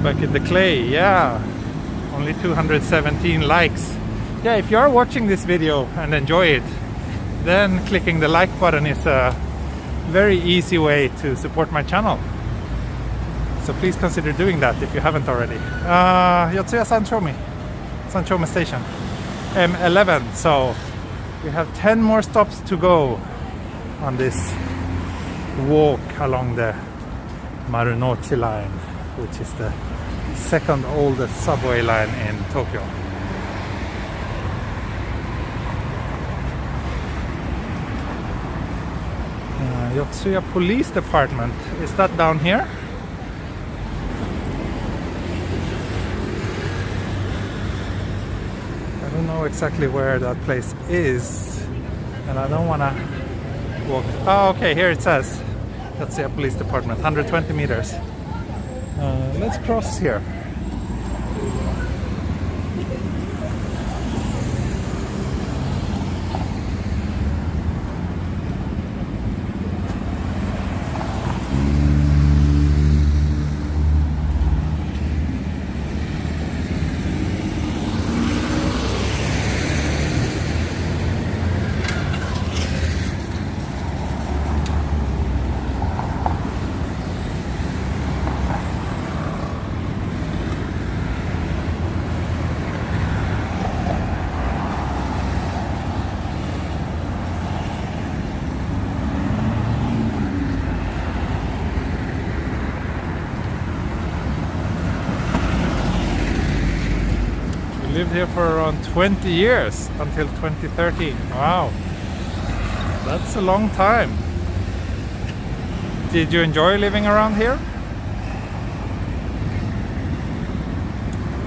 Speaker 1: Back in the clay, yeah. Only 217 likes. Yeah, if you are watching this video and enjoy it, then clicking the like button is a very easy way to support my channel. So please consider doing that if you haven't already. Yotsuya Sanchome Station, M11. So we have 10 more stops to go on this walk along the Marunouchi line, which is the second oldest subway line in Tokyo. Yotsuya Police Department, is that down here? I don't know exactly where that place is, and I don't want to walk. Oh, okay, here it says Yotsuya Police Department, 120 meters. Let's cross here. Lived here for around 20 years until 2013. Wow, that's a long time. Did you enjoy living around here?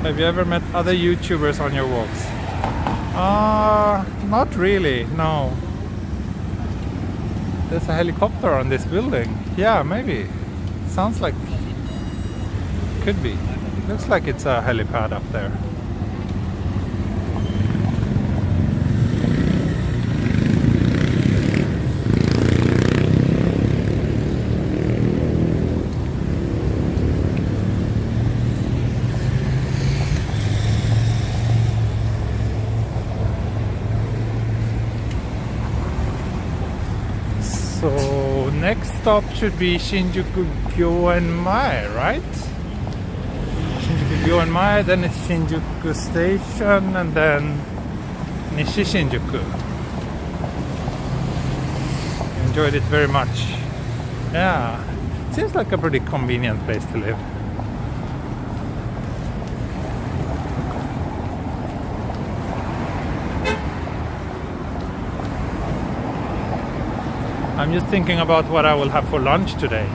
Speaker 1: Have you ever met other YouTubers on your walks? Not really, no. There's a helicopter on this building. Yeah, maybe. Sounds like... could be. Looks like it's a helipad up there. So next stop should be Shinjuku Gyoenmae, right? Shinjuku Gyoenmae, then it's Shinjuku Station, and then Nishi Shinjuku. Enjoyed it very much. Yeah, seems like a pretty convenient place to live. I'm just thinking about what I will have for lunch today.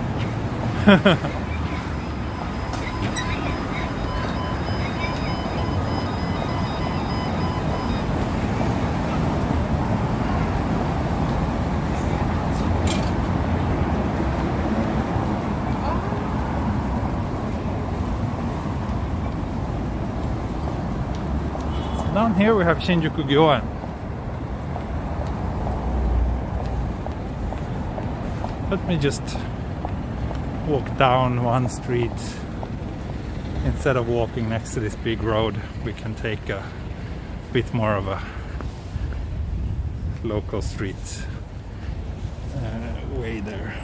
Speaker 1: Down here we have Shinjuku Gyoen. Let me just walk down one street. Instead of walking next to this big road, we can take a bit more of a local street way there.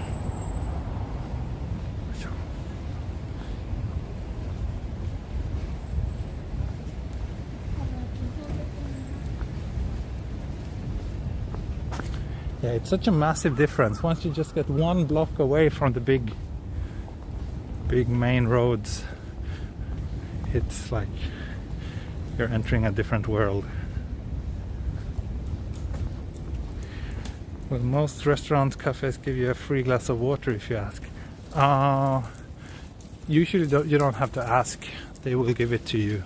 Speaker 1: Yeah, it's such a massive difference once you just get one block away from the big main roads. It's like you're entering a different world. Well, most restaurants, cafes give you a free glass of water if you ask. Usually you don't have to ask. They will give it to you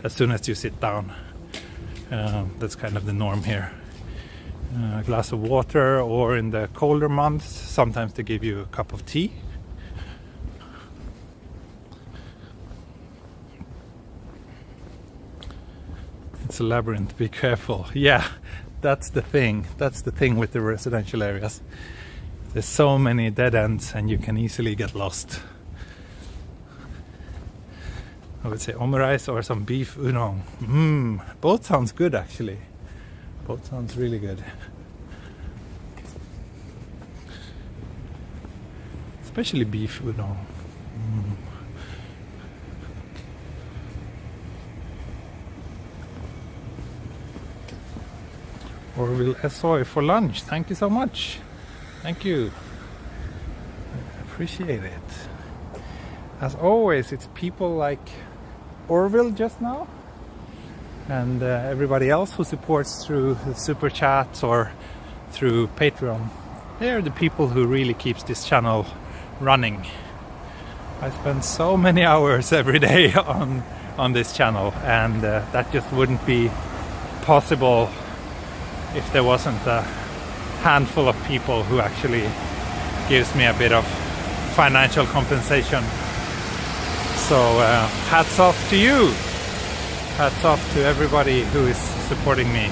Speaker 1: as soon as you sit down. That's kind of the norm here. A glass of water, or in the colder months sometimes they give you a cup of tea. It's a labyrinth, be careful. Yeah, that's the thing with the residential areas. There's so many dead ends and you can easily get lost. I would say omurice or some beef udon. Both sounds good actually. Both sounds really good. Especially beef udon. Orville Soy for lunch. Thank you so much. Thank you. I appreciate it. As always, it's people like Orville just now, and everybody else who supports through the super chats or through Patreon. They're the people who really keeps this channel running. I spend so many hours every day on this channel, and that just wouldn't be possible if there wasn't a handful of people who actually gives me a bit of financial compensation. So hats off to you. Hats off to everybody who is supporting me.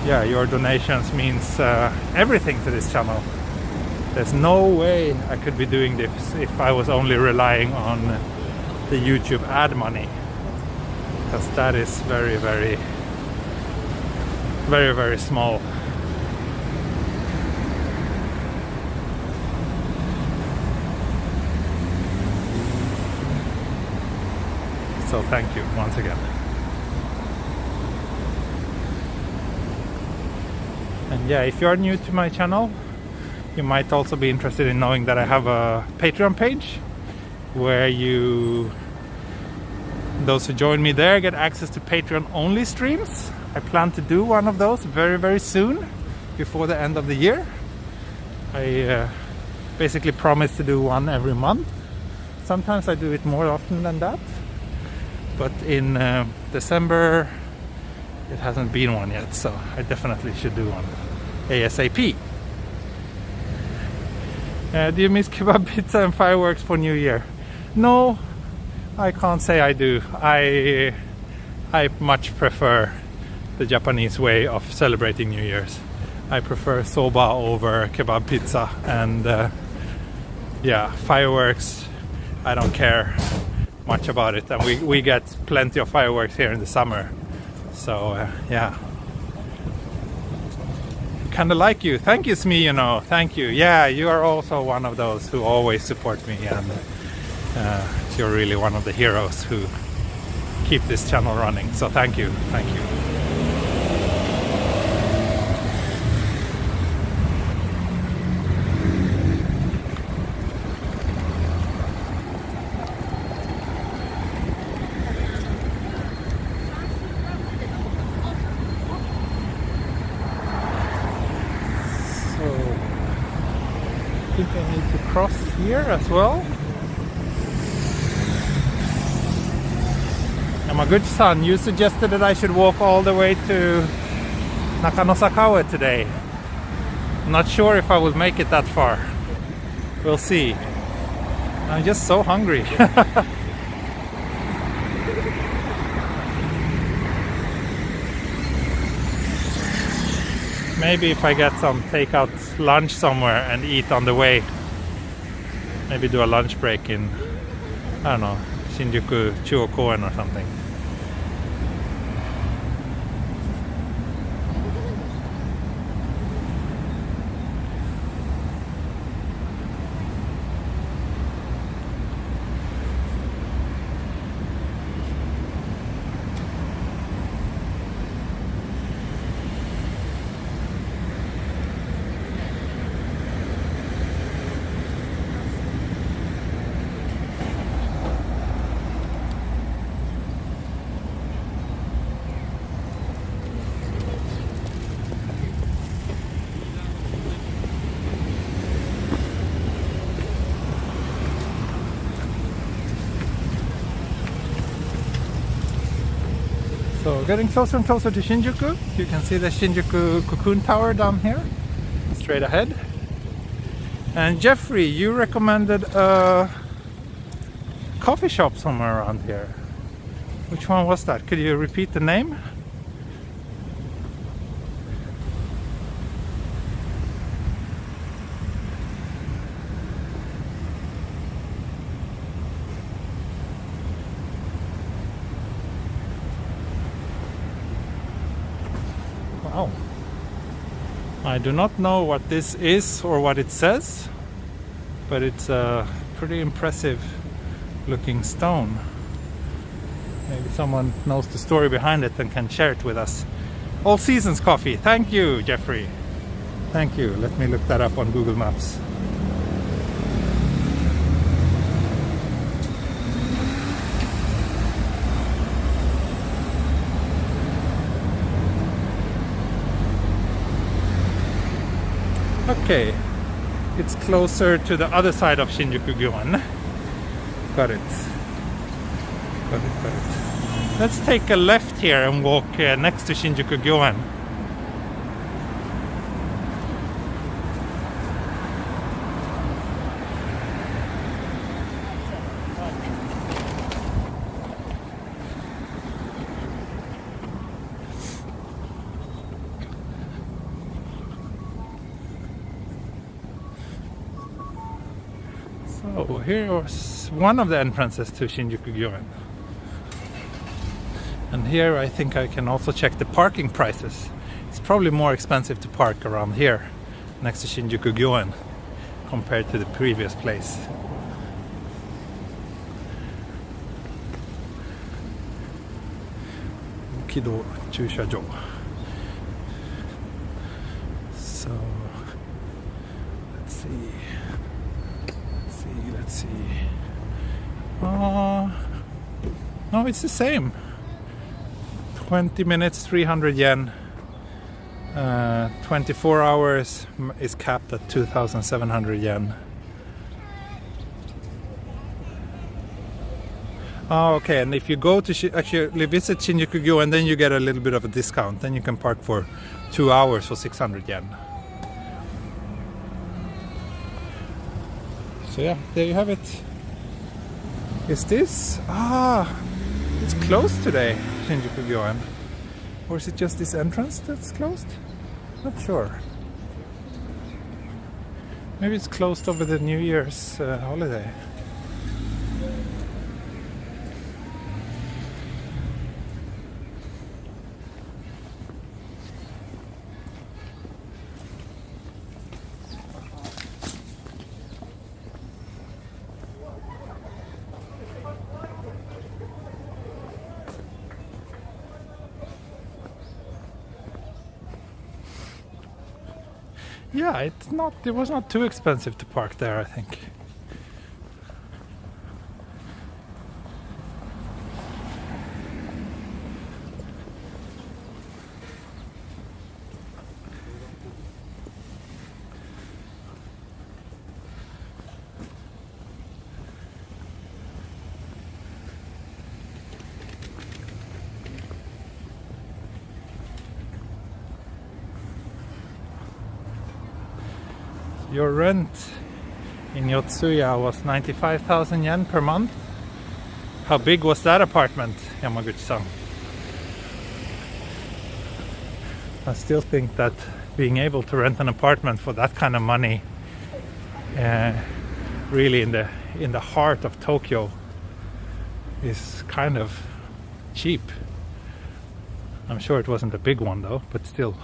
Speaker 1: Your donations means everything to this channel. There's no way I could be doing this if I was only relying on the YouTube ad money, because that is very, very, very, very small. So thank you once again. And yeah, if you're new to my channel, you might also be interested in knowing that I have a Patreon page where those who join me there get access to Patreon only streams. I plan to do one of those very, very soon, before the end of the year. I basically promise to do one every month. Sometimes I do it more often than that. But in December, it hasn't been one yet, so I definitely should do one ASAP. Do you miss kebab pizza and fireworks for New Year? No, I can't say I do. I much prefer the Japanese way of celebrating New Year's. I prefer soba over kebab pizza, and yeah, fireworks, I don't care much about it, and we get plenty of fireworks here in the summer. So yeah, kind of like you. Thank you, Smee, thank you. Yeah, you are also one of those who always support me, and you're really one of the heroes who keep this channel running. So thank you, thank you. I think I need to cross here as well. And my good son, you suggested that I should walk all the way to Nakanosakawa today. I'm not sure if I will make it that far. We'll see. I'm just so hungry. Maybe if I get some takeout lunch somewhere and eat on the way. Maybe do a lunch break in, I don't know, Shinjuku Chuokoen or something. So getting closer and closer to Shinjuku. You can see the Shinjuku Cocoon Tower down here, straight ahead. And Jeffrey, you recommended a coffee shop somewhere around here. Which one was that? Could you repeat the name? Wow. I do not know what this is or what it says, but it's a pretty impressive looking stone. Maybe someone knows the story behind it and can share it with us. All Seasons Coffee. Thank you, Jeffrey. Thank you. Let me look that up on Google Maps. Okay, it's closer to the other side of Shinjuku-gyoen. Got it. Got it, got it. Let's take a left here and walk next to Shinjuku-gyoen. So here was one of the entrances to Shinjuku-gyoen. And here I think I can also check the parking prices. It's probably more expensive to park around here next to Shinjuku-gyoen compared to the previous place. Kido Chushajo. So let's see. Let's see. No, it's the same. 20 minutes, 300 yen. 24 hours is capped at 2,700 yen. Oh, okay, and if you go to actually visit Shinjuku-gyoen, and then you get a little bit of a discount. Then you can park for 2 hours for 600 yen. So yeah, there you have it. Is this? It's closed today, Shinjuku-gyoen. Or is it just this entrance that's closed? Not sure. Maybe it's closed over the New Year's holiday. Yeah, it was not too expensive to park there, I think. Your rent in Yotsuya was 95,000 yen per month. How big was that apartment, Yamaguchi-san? I still think that being able to rent an apartment for that kind of money, really in the heart of Tokyo, is kind of cheap. I'm sure it wasn't a big one though, but still.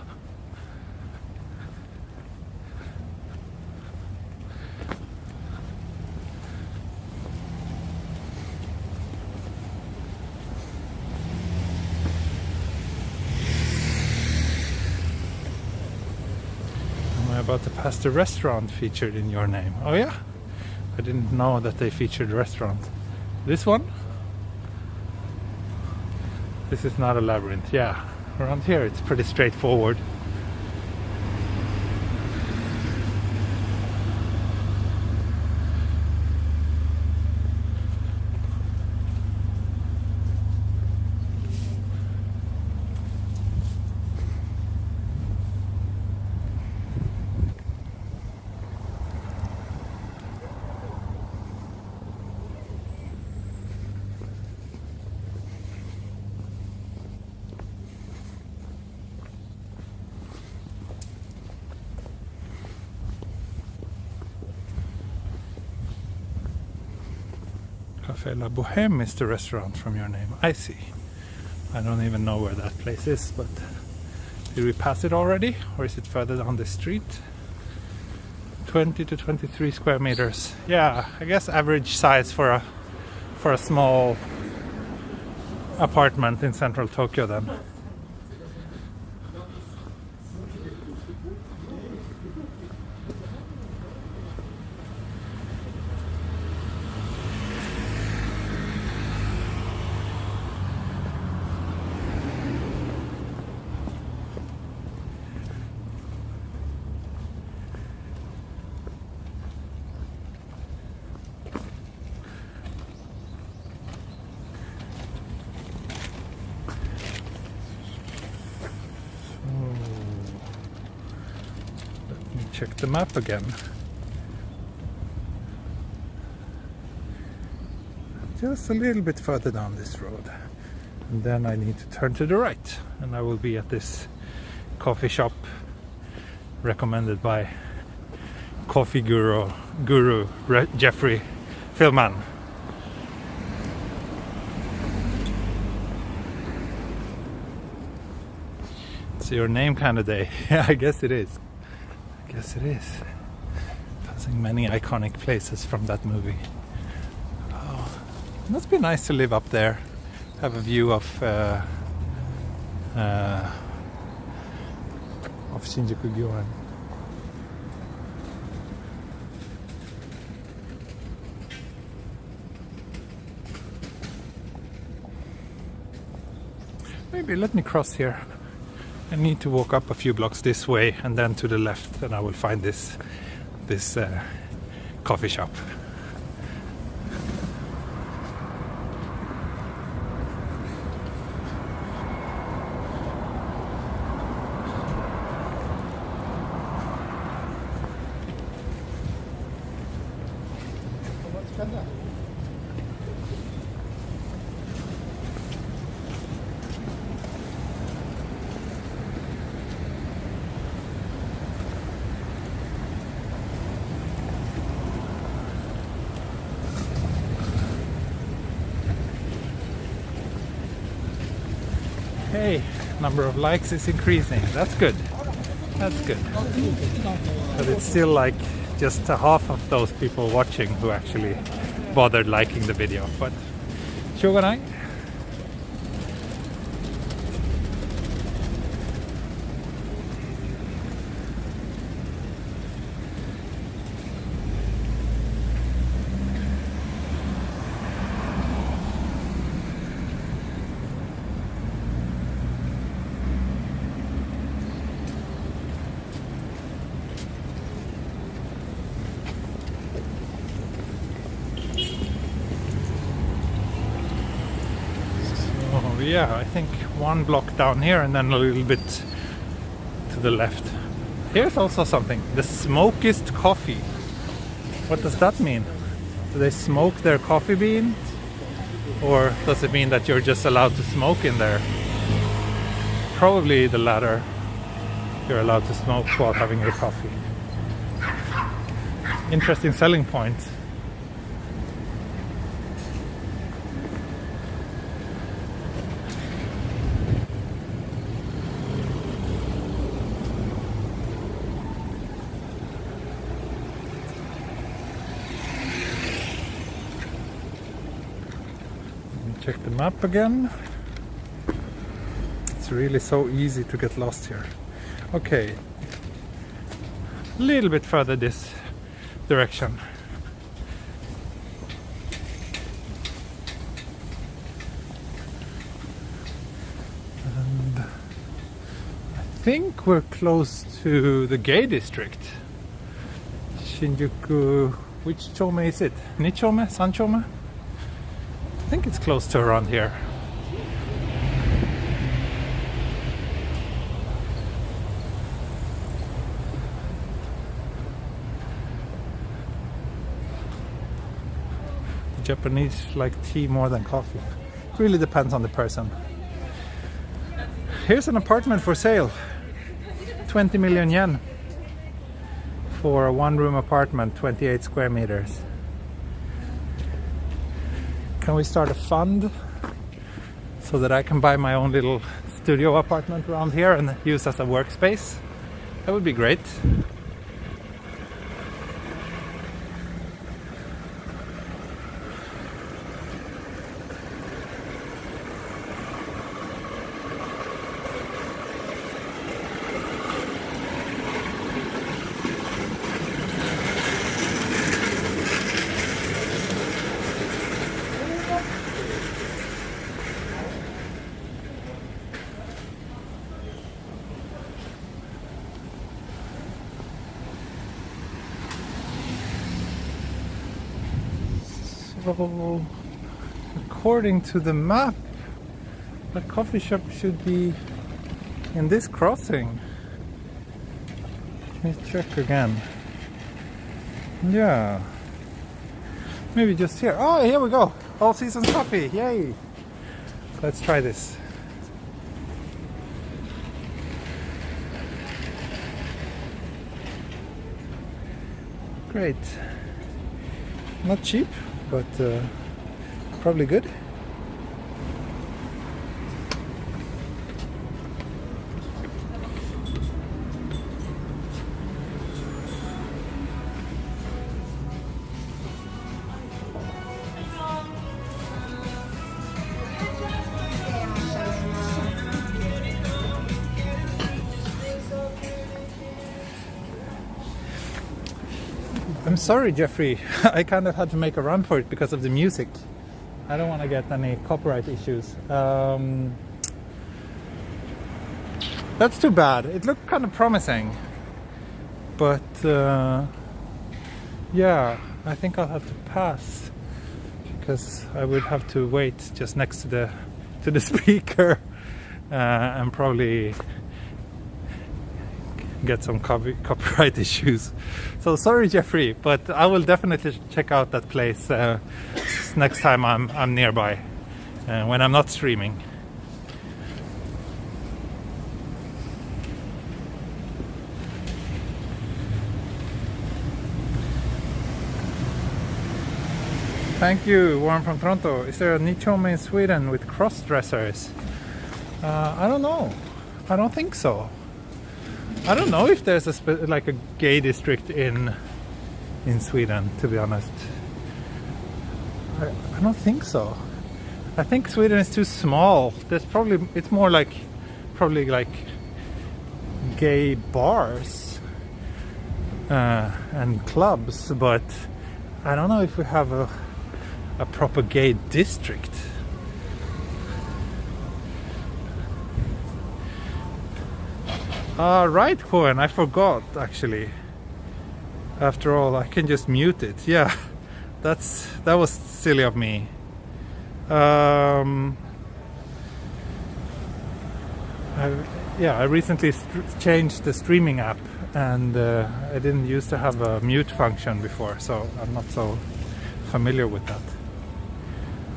Speaker 1: About to pass the restaurant featured in your name. Oh yeah? I didn't know that they featured restaurants. This one? This is not a labyrinth. Yeah, around here it's pretty straightforward. Café La Bohème is the restaurant from your name. I see. I don't even know where that place is, but did we pass it already? Or is it further down the street? 20 to 23 square meters. Yeah, I guess average size for a small apartment in central Tokyo then. Check the map again. Just a little bit further down this road. And then I need to turn to the right. And I will be at this coffee shop recommended by coffee guru Jeffrey Philman. It's your name kind of day. Yeah, I guess it is. Yes, it is. Passing many iconic places from that movie. Oh, it must be nice to live up there. Have a view of Shinjuku Gyoen. Maybe let me cross here. I need to walk up a few blocks this way and then to the left, and I will find this coffee shop. Hey, number of likes is increasing. That's good. That's good. But it's still like just a half of those people watching who actually bothered liking the video. But shogunai. Yeah, I think one block down here and then a little bit to the left. Here's also something. The smokest coffee. What does that mean? Do they smoke their coffee bean? Or does it mean that you're just allowed to smoke in there? Probably the latter. you're allowed to smoke while having your coffee. Interesting selling point. Check the map again. It's really so easy to get lost here. Okay, a little bit further this direction. And I think we're close to the gay district. Shinjuku, which chome is it? Nichome? Sanchome? I think it's close to around here. The Japanese like tea more than coffee. It really depends on the person. Here's an apartment for sale. 20 million yen for a one-room apartment, 28 square meters. Can we start a fund so that I can buy my own little studio apartment around here and use as a workspace? That would be great. So, according to the map, the coffee shop should be in this crossing. Let me check again. Yeah. Maybe just here. Oh, here we go. All seasons coffee. Yay. Let's try this. Great. Not cheap, but probably good. I'm sorry, Jeffrey. I kind of had to make a run for it because of the music. I don't want to get any copyright issues. That's too bad. It looked kind of promising. But yeah, I think I'll have to pass because I would have to wait just next to the speaker and probably get some copyright issues. So sorry, Jeffrey, but I will definitely check out that place next time I'm nearby when I'm not streaming. Thank you, Warren from Toronto. Is there a nichome in Sweden with cross-dressers? I don't know. I don't think so. I don't know if there's like a gay district in Sweden, to be honest. I don't think so. I think Sweden is too small. It's more like probably like gay bars and clubs, but I don't know if we have a proper gay district. Right, Juan, I forgot actually. After all, I can just mute it. Yeah, that was silly of me. I recently changed the streaming app, and I didn't used to have a mute function before, so I'm not so familiar with that.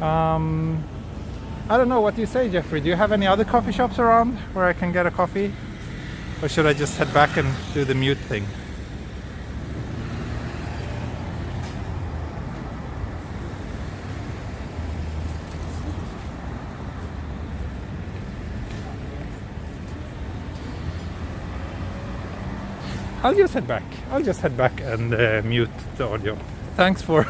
Speaker 1: I don't know what you say, Jeffrey. Do you have any other coffee shops around where I can get a coffee? Or should I just head back and do the mute thing? I'll just head back. I'll just head back and mute the audio. Thanks for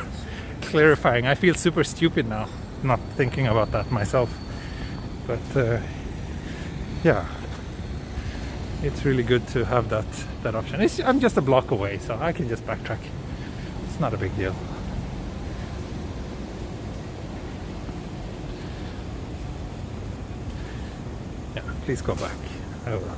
Speaker 1: clarifying. I feel super stupid now, not thinking about that myself. But yeah, it's really good to have that option. I'm just a block away, so I can just backtrack. It's not a big deal. Yeah, please go back. I will.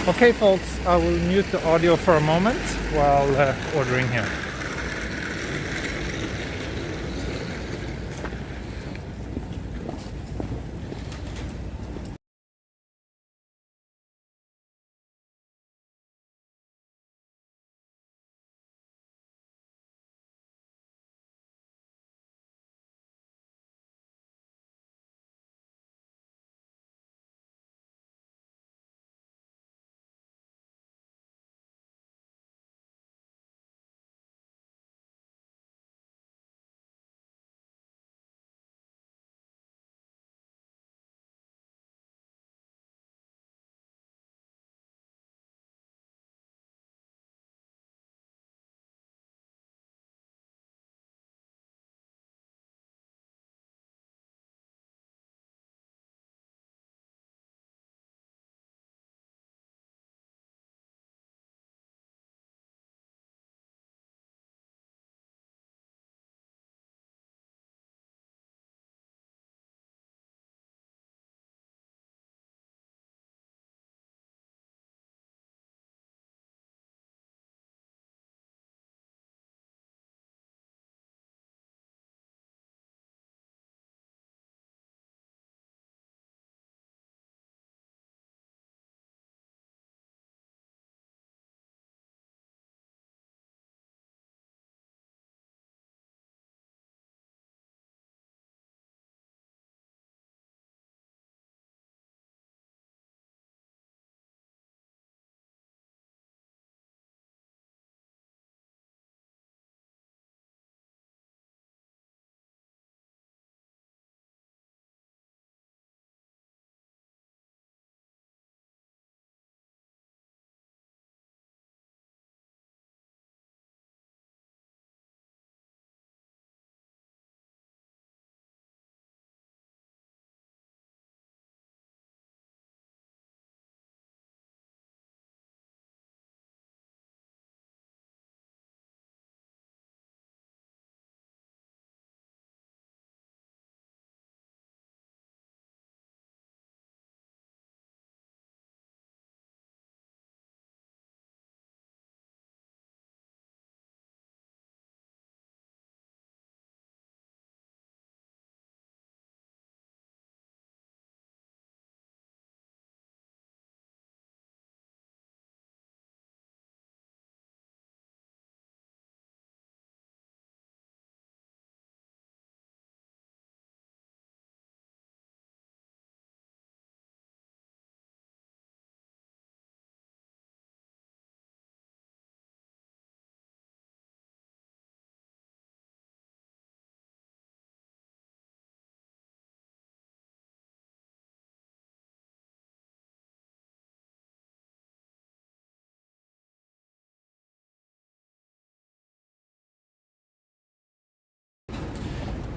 Speaker 1: Okay folks, I will mute the audio for a moment while ordering here.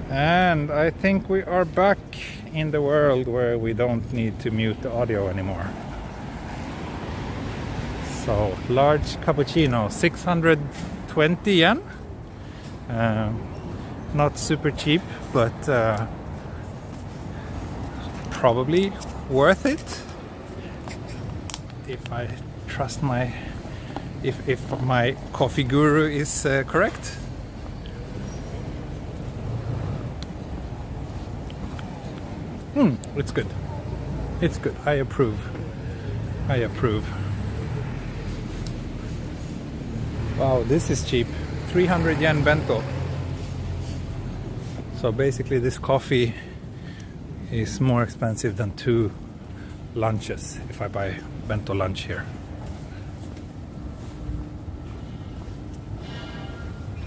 Speaker 1: And I think we are back in the world where we don't need to mute the audio anymore. So, large cappuccino, 620 yen. Not super cheap, but probably worth it if I trust my if my coffee guru is correct. It's good. It's good. I approve. I approve. Wow, this is cheap. 300 yen bento. So basically this coffee is more expensive than 2 lunches if I buy bento lunch here.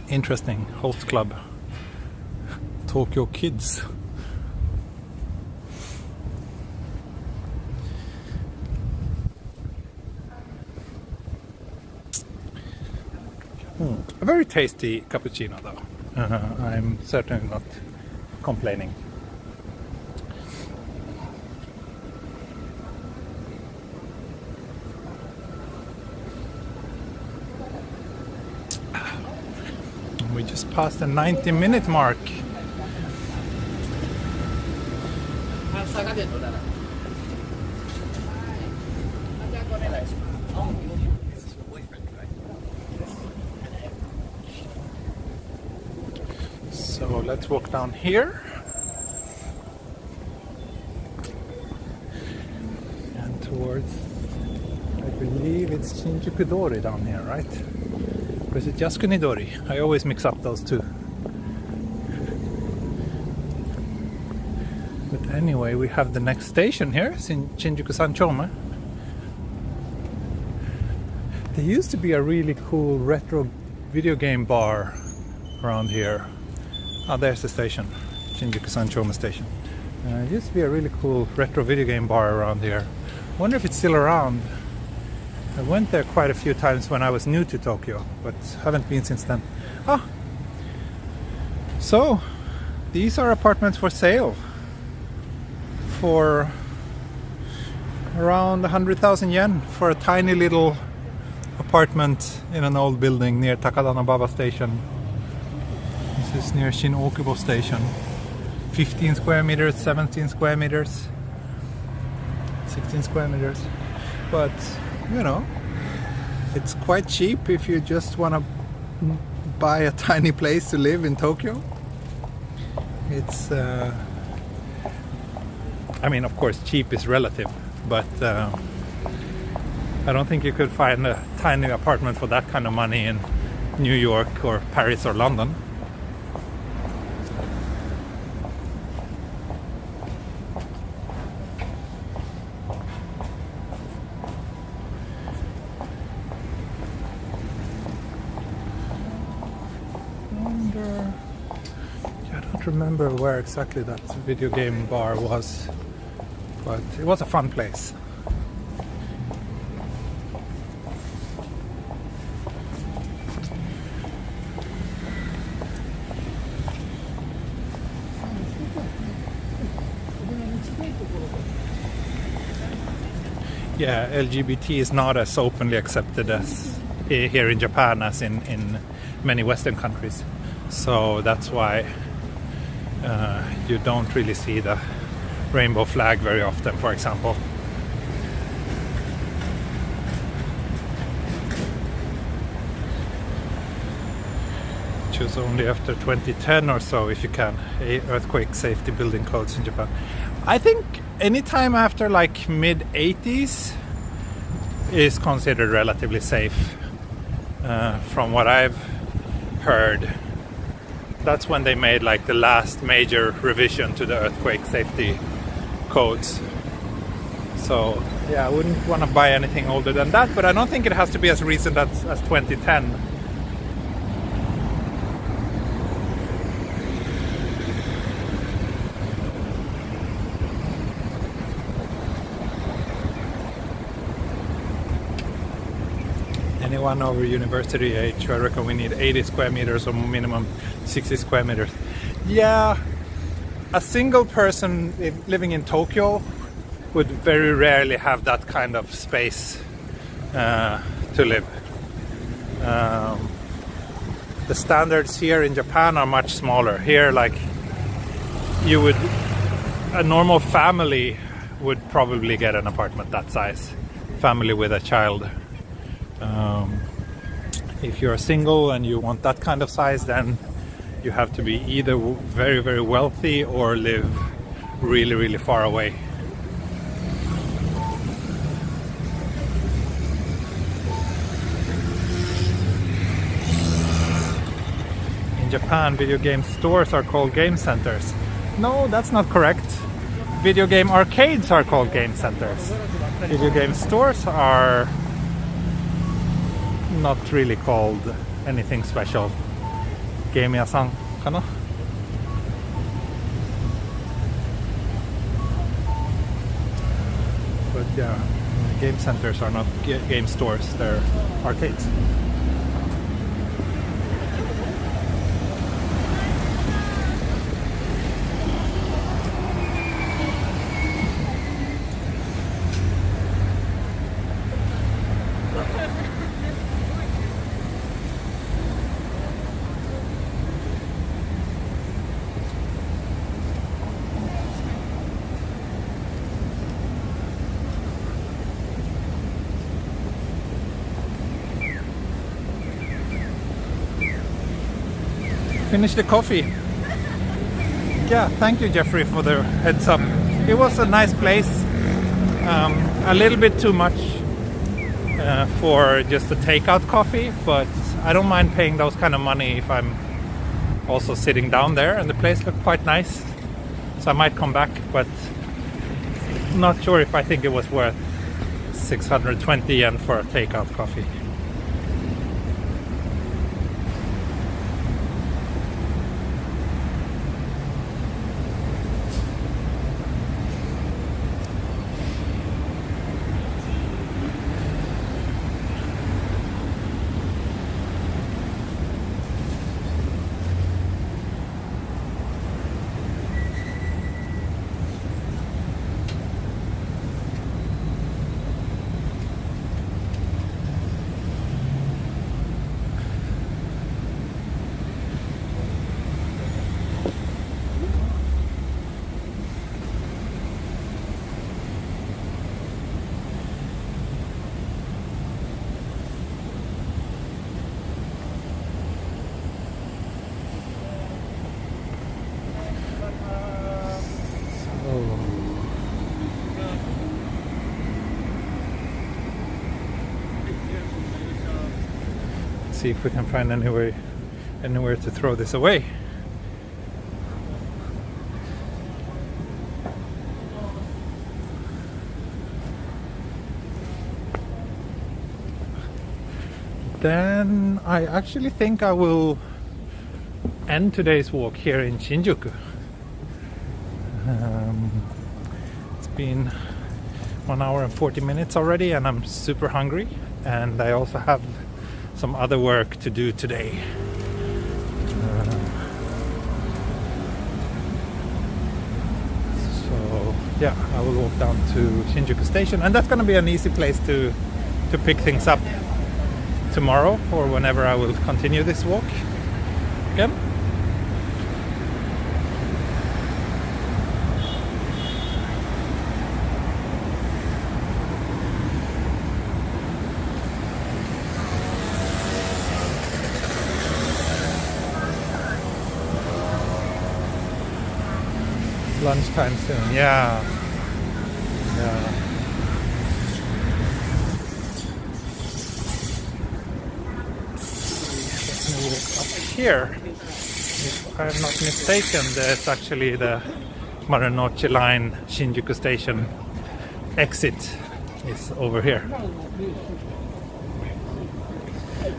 Speaker 1: Interesting. Host club. Tokyo Kids. A very tasty cappuccino though. I'm certainly not complaining. We just passed the 90-minute mark. So let's walk down here. And towards, I believe it's Shinjuku Dori down here, right? Or is it Yasukuni Dori? I always mix up those two. But anyway, we have the next station here, Shinjuku Sanchome. There used to be a really cool retro video game bar around here. Oh, there's the station, Shinjuku Sanchome station. It used to be a really cool retro video game bar around here. Wonder if it's still around. I went there quite a few times when I was new to Tokyo, but haven't been since then. Ah, so these are apartments for sale for around 100,000 yen for a tiny little apartment in an old building near Takadanobaba station. This is near Shin-Okubo station. 15 square meters, 17 square meters, 16 square meters. But you know, it's quite cheap if you just want to buy a tiny place to live in Tokyo. It's I mean, of course cheap is relative, but I don't think you could find a tiny apartment for that kind of money in New York or Paris or London. I don't remember where exactly that video game bar was, but it was a fun place. Yeah, LGBT is not as openly accepted as here in Japan as in many Western countries. So that's why you don't really see the rainbow flag very often, for example. Choose only after 2010 or so, if you can, earthquake safety building codes in Japan. I think anytime after like mid-80s is considered relatively safe, from what I've heard. That's when they made like the last major revision to the earthquake safety codes. So yeah, I wouldn't want to buy anything older than that, but I don't think it has to be as recent as 2010. Anyone over university age, I reckon we need 80 square meters or minimum 60 square meters. Yeah, a single person living in Tokyo would very rarely have that kind of space to live. The standards here in Japan are much smaller. Here, like, a normal family would probably get an apartment that size. Family with a child. If you're single and you want that kind of size, then you have to be either very, very wealthy or live really, really far away. In Japan, video game stores are called game centers. No, that's not correct. Video game arcades are called game centers. Video game stores are not really called anything special. Game-yasan kana? But yeah, game centers are not game stores, they're arcades. Finished the coffee. Yeah, thank you, Jeffrey, for the heads up. It was a nice place. A little bit too much for just a takeout coffee, but I don't mind paying those kind of money if I'm also sitting down there, and the place looked quite nice. So I might come back, but not sure if I think it was worth 620 yen for a takeout coffee. See if we can find anywhere to throw this away. Then I actually think I will end today's walk here in Shinjuku. It's been 1 hour and 40 minutes already, and I'm super hungry, and I also have some other work to do today. So yeah, I will walk down to Shinjuku station, and that's gonna be an easy place to pick things up tomorrow or whenever I will continue this walk again. Lunchtime soon, yeah. Let me walk up here. If I'm not mistaken, there's actually the Marunouchi line Shinjuku station exit is over here.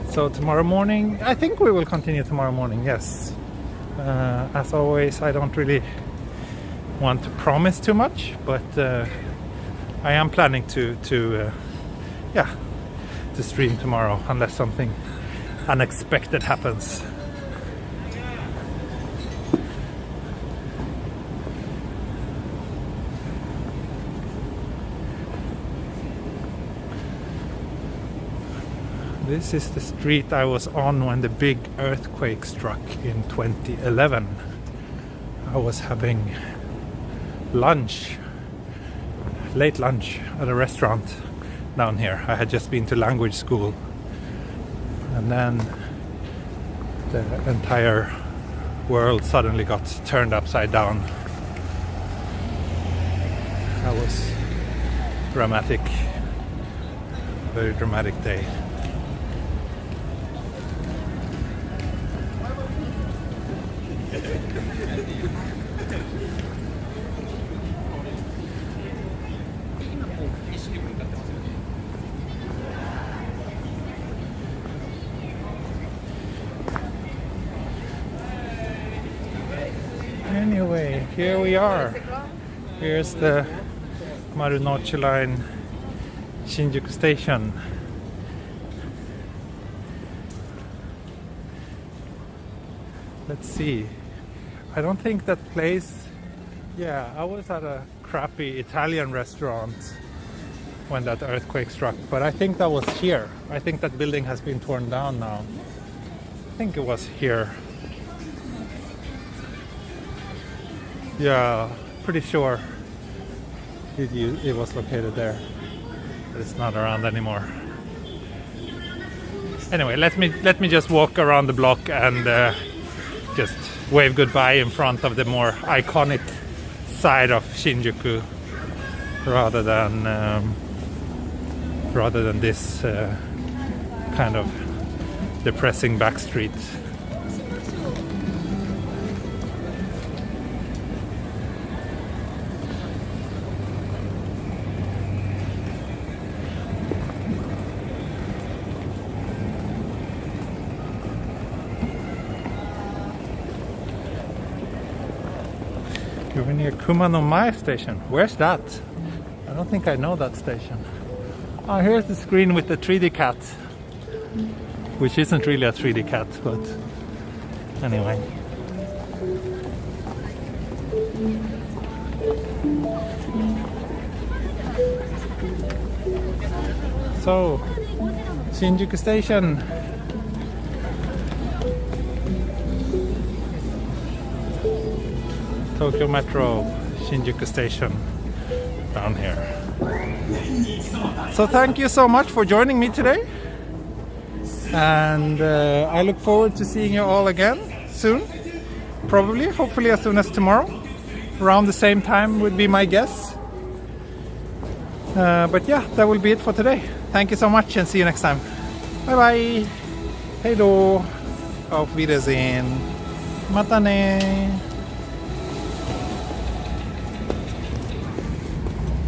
Speaker 1: So tomorrow morning, I think we will continue tomorrow morning, yes. As always, I don't really want to promise too much, but I am planning to stream tomorrow unless something unexpected happens. This is the street I was on when the big earthquake struck in 2011. I was having late lunch at a restaurant down here. I had just been to language school And then the entire world suddenly got turned upside down. That was dramatic, very dramatic day. Anyway, here we are. Here's the Marunouchi line, Shinjuku station. Let's see. I don't think that place. Yeah, I was at a crappy Italian restaurant when that earthquake struck, but I think that was here. I think that building has been torn down now. I think it was here. Yeah, pretty sure it was located there, but it's not around anymore. Anyway, let me just walk around the block and just wave goodbye in front of the more iconic side of Shinjuku, rather than this kind of depressing back street. We're near Kumano-mae station. Where's that? I don't think I know that station. Oh, here's the screen with the 3D cat, which isn't really a 3D cat, but anyway. So, Shinjuku station. Tokyo Metro, Shinjuku Station, down here. So thank you so much for joining me today, and I look forward to seeing you all again soon, probably, hopefully as soon as tomorrow, around the same time would be my guess. But yeah, that will be it for today. Thank you so much and see you next time. Bye bye. Hej då. Auf Wiedersehen. Mata ne.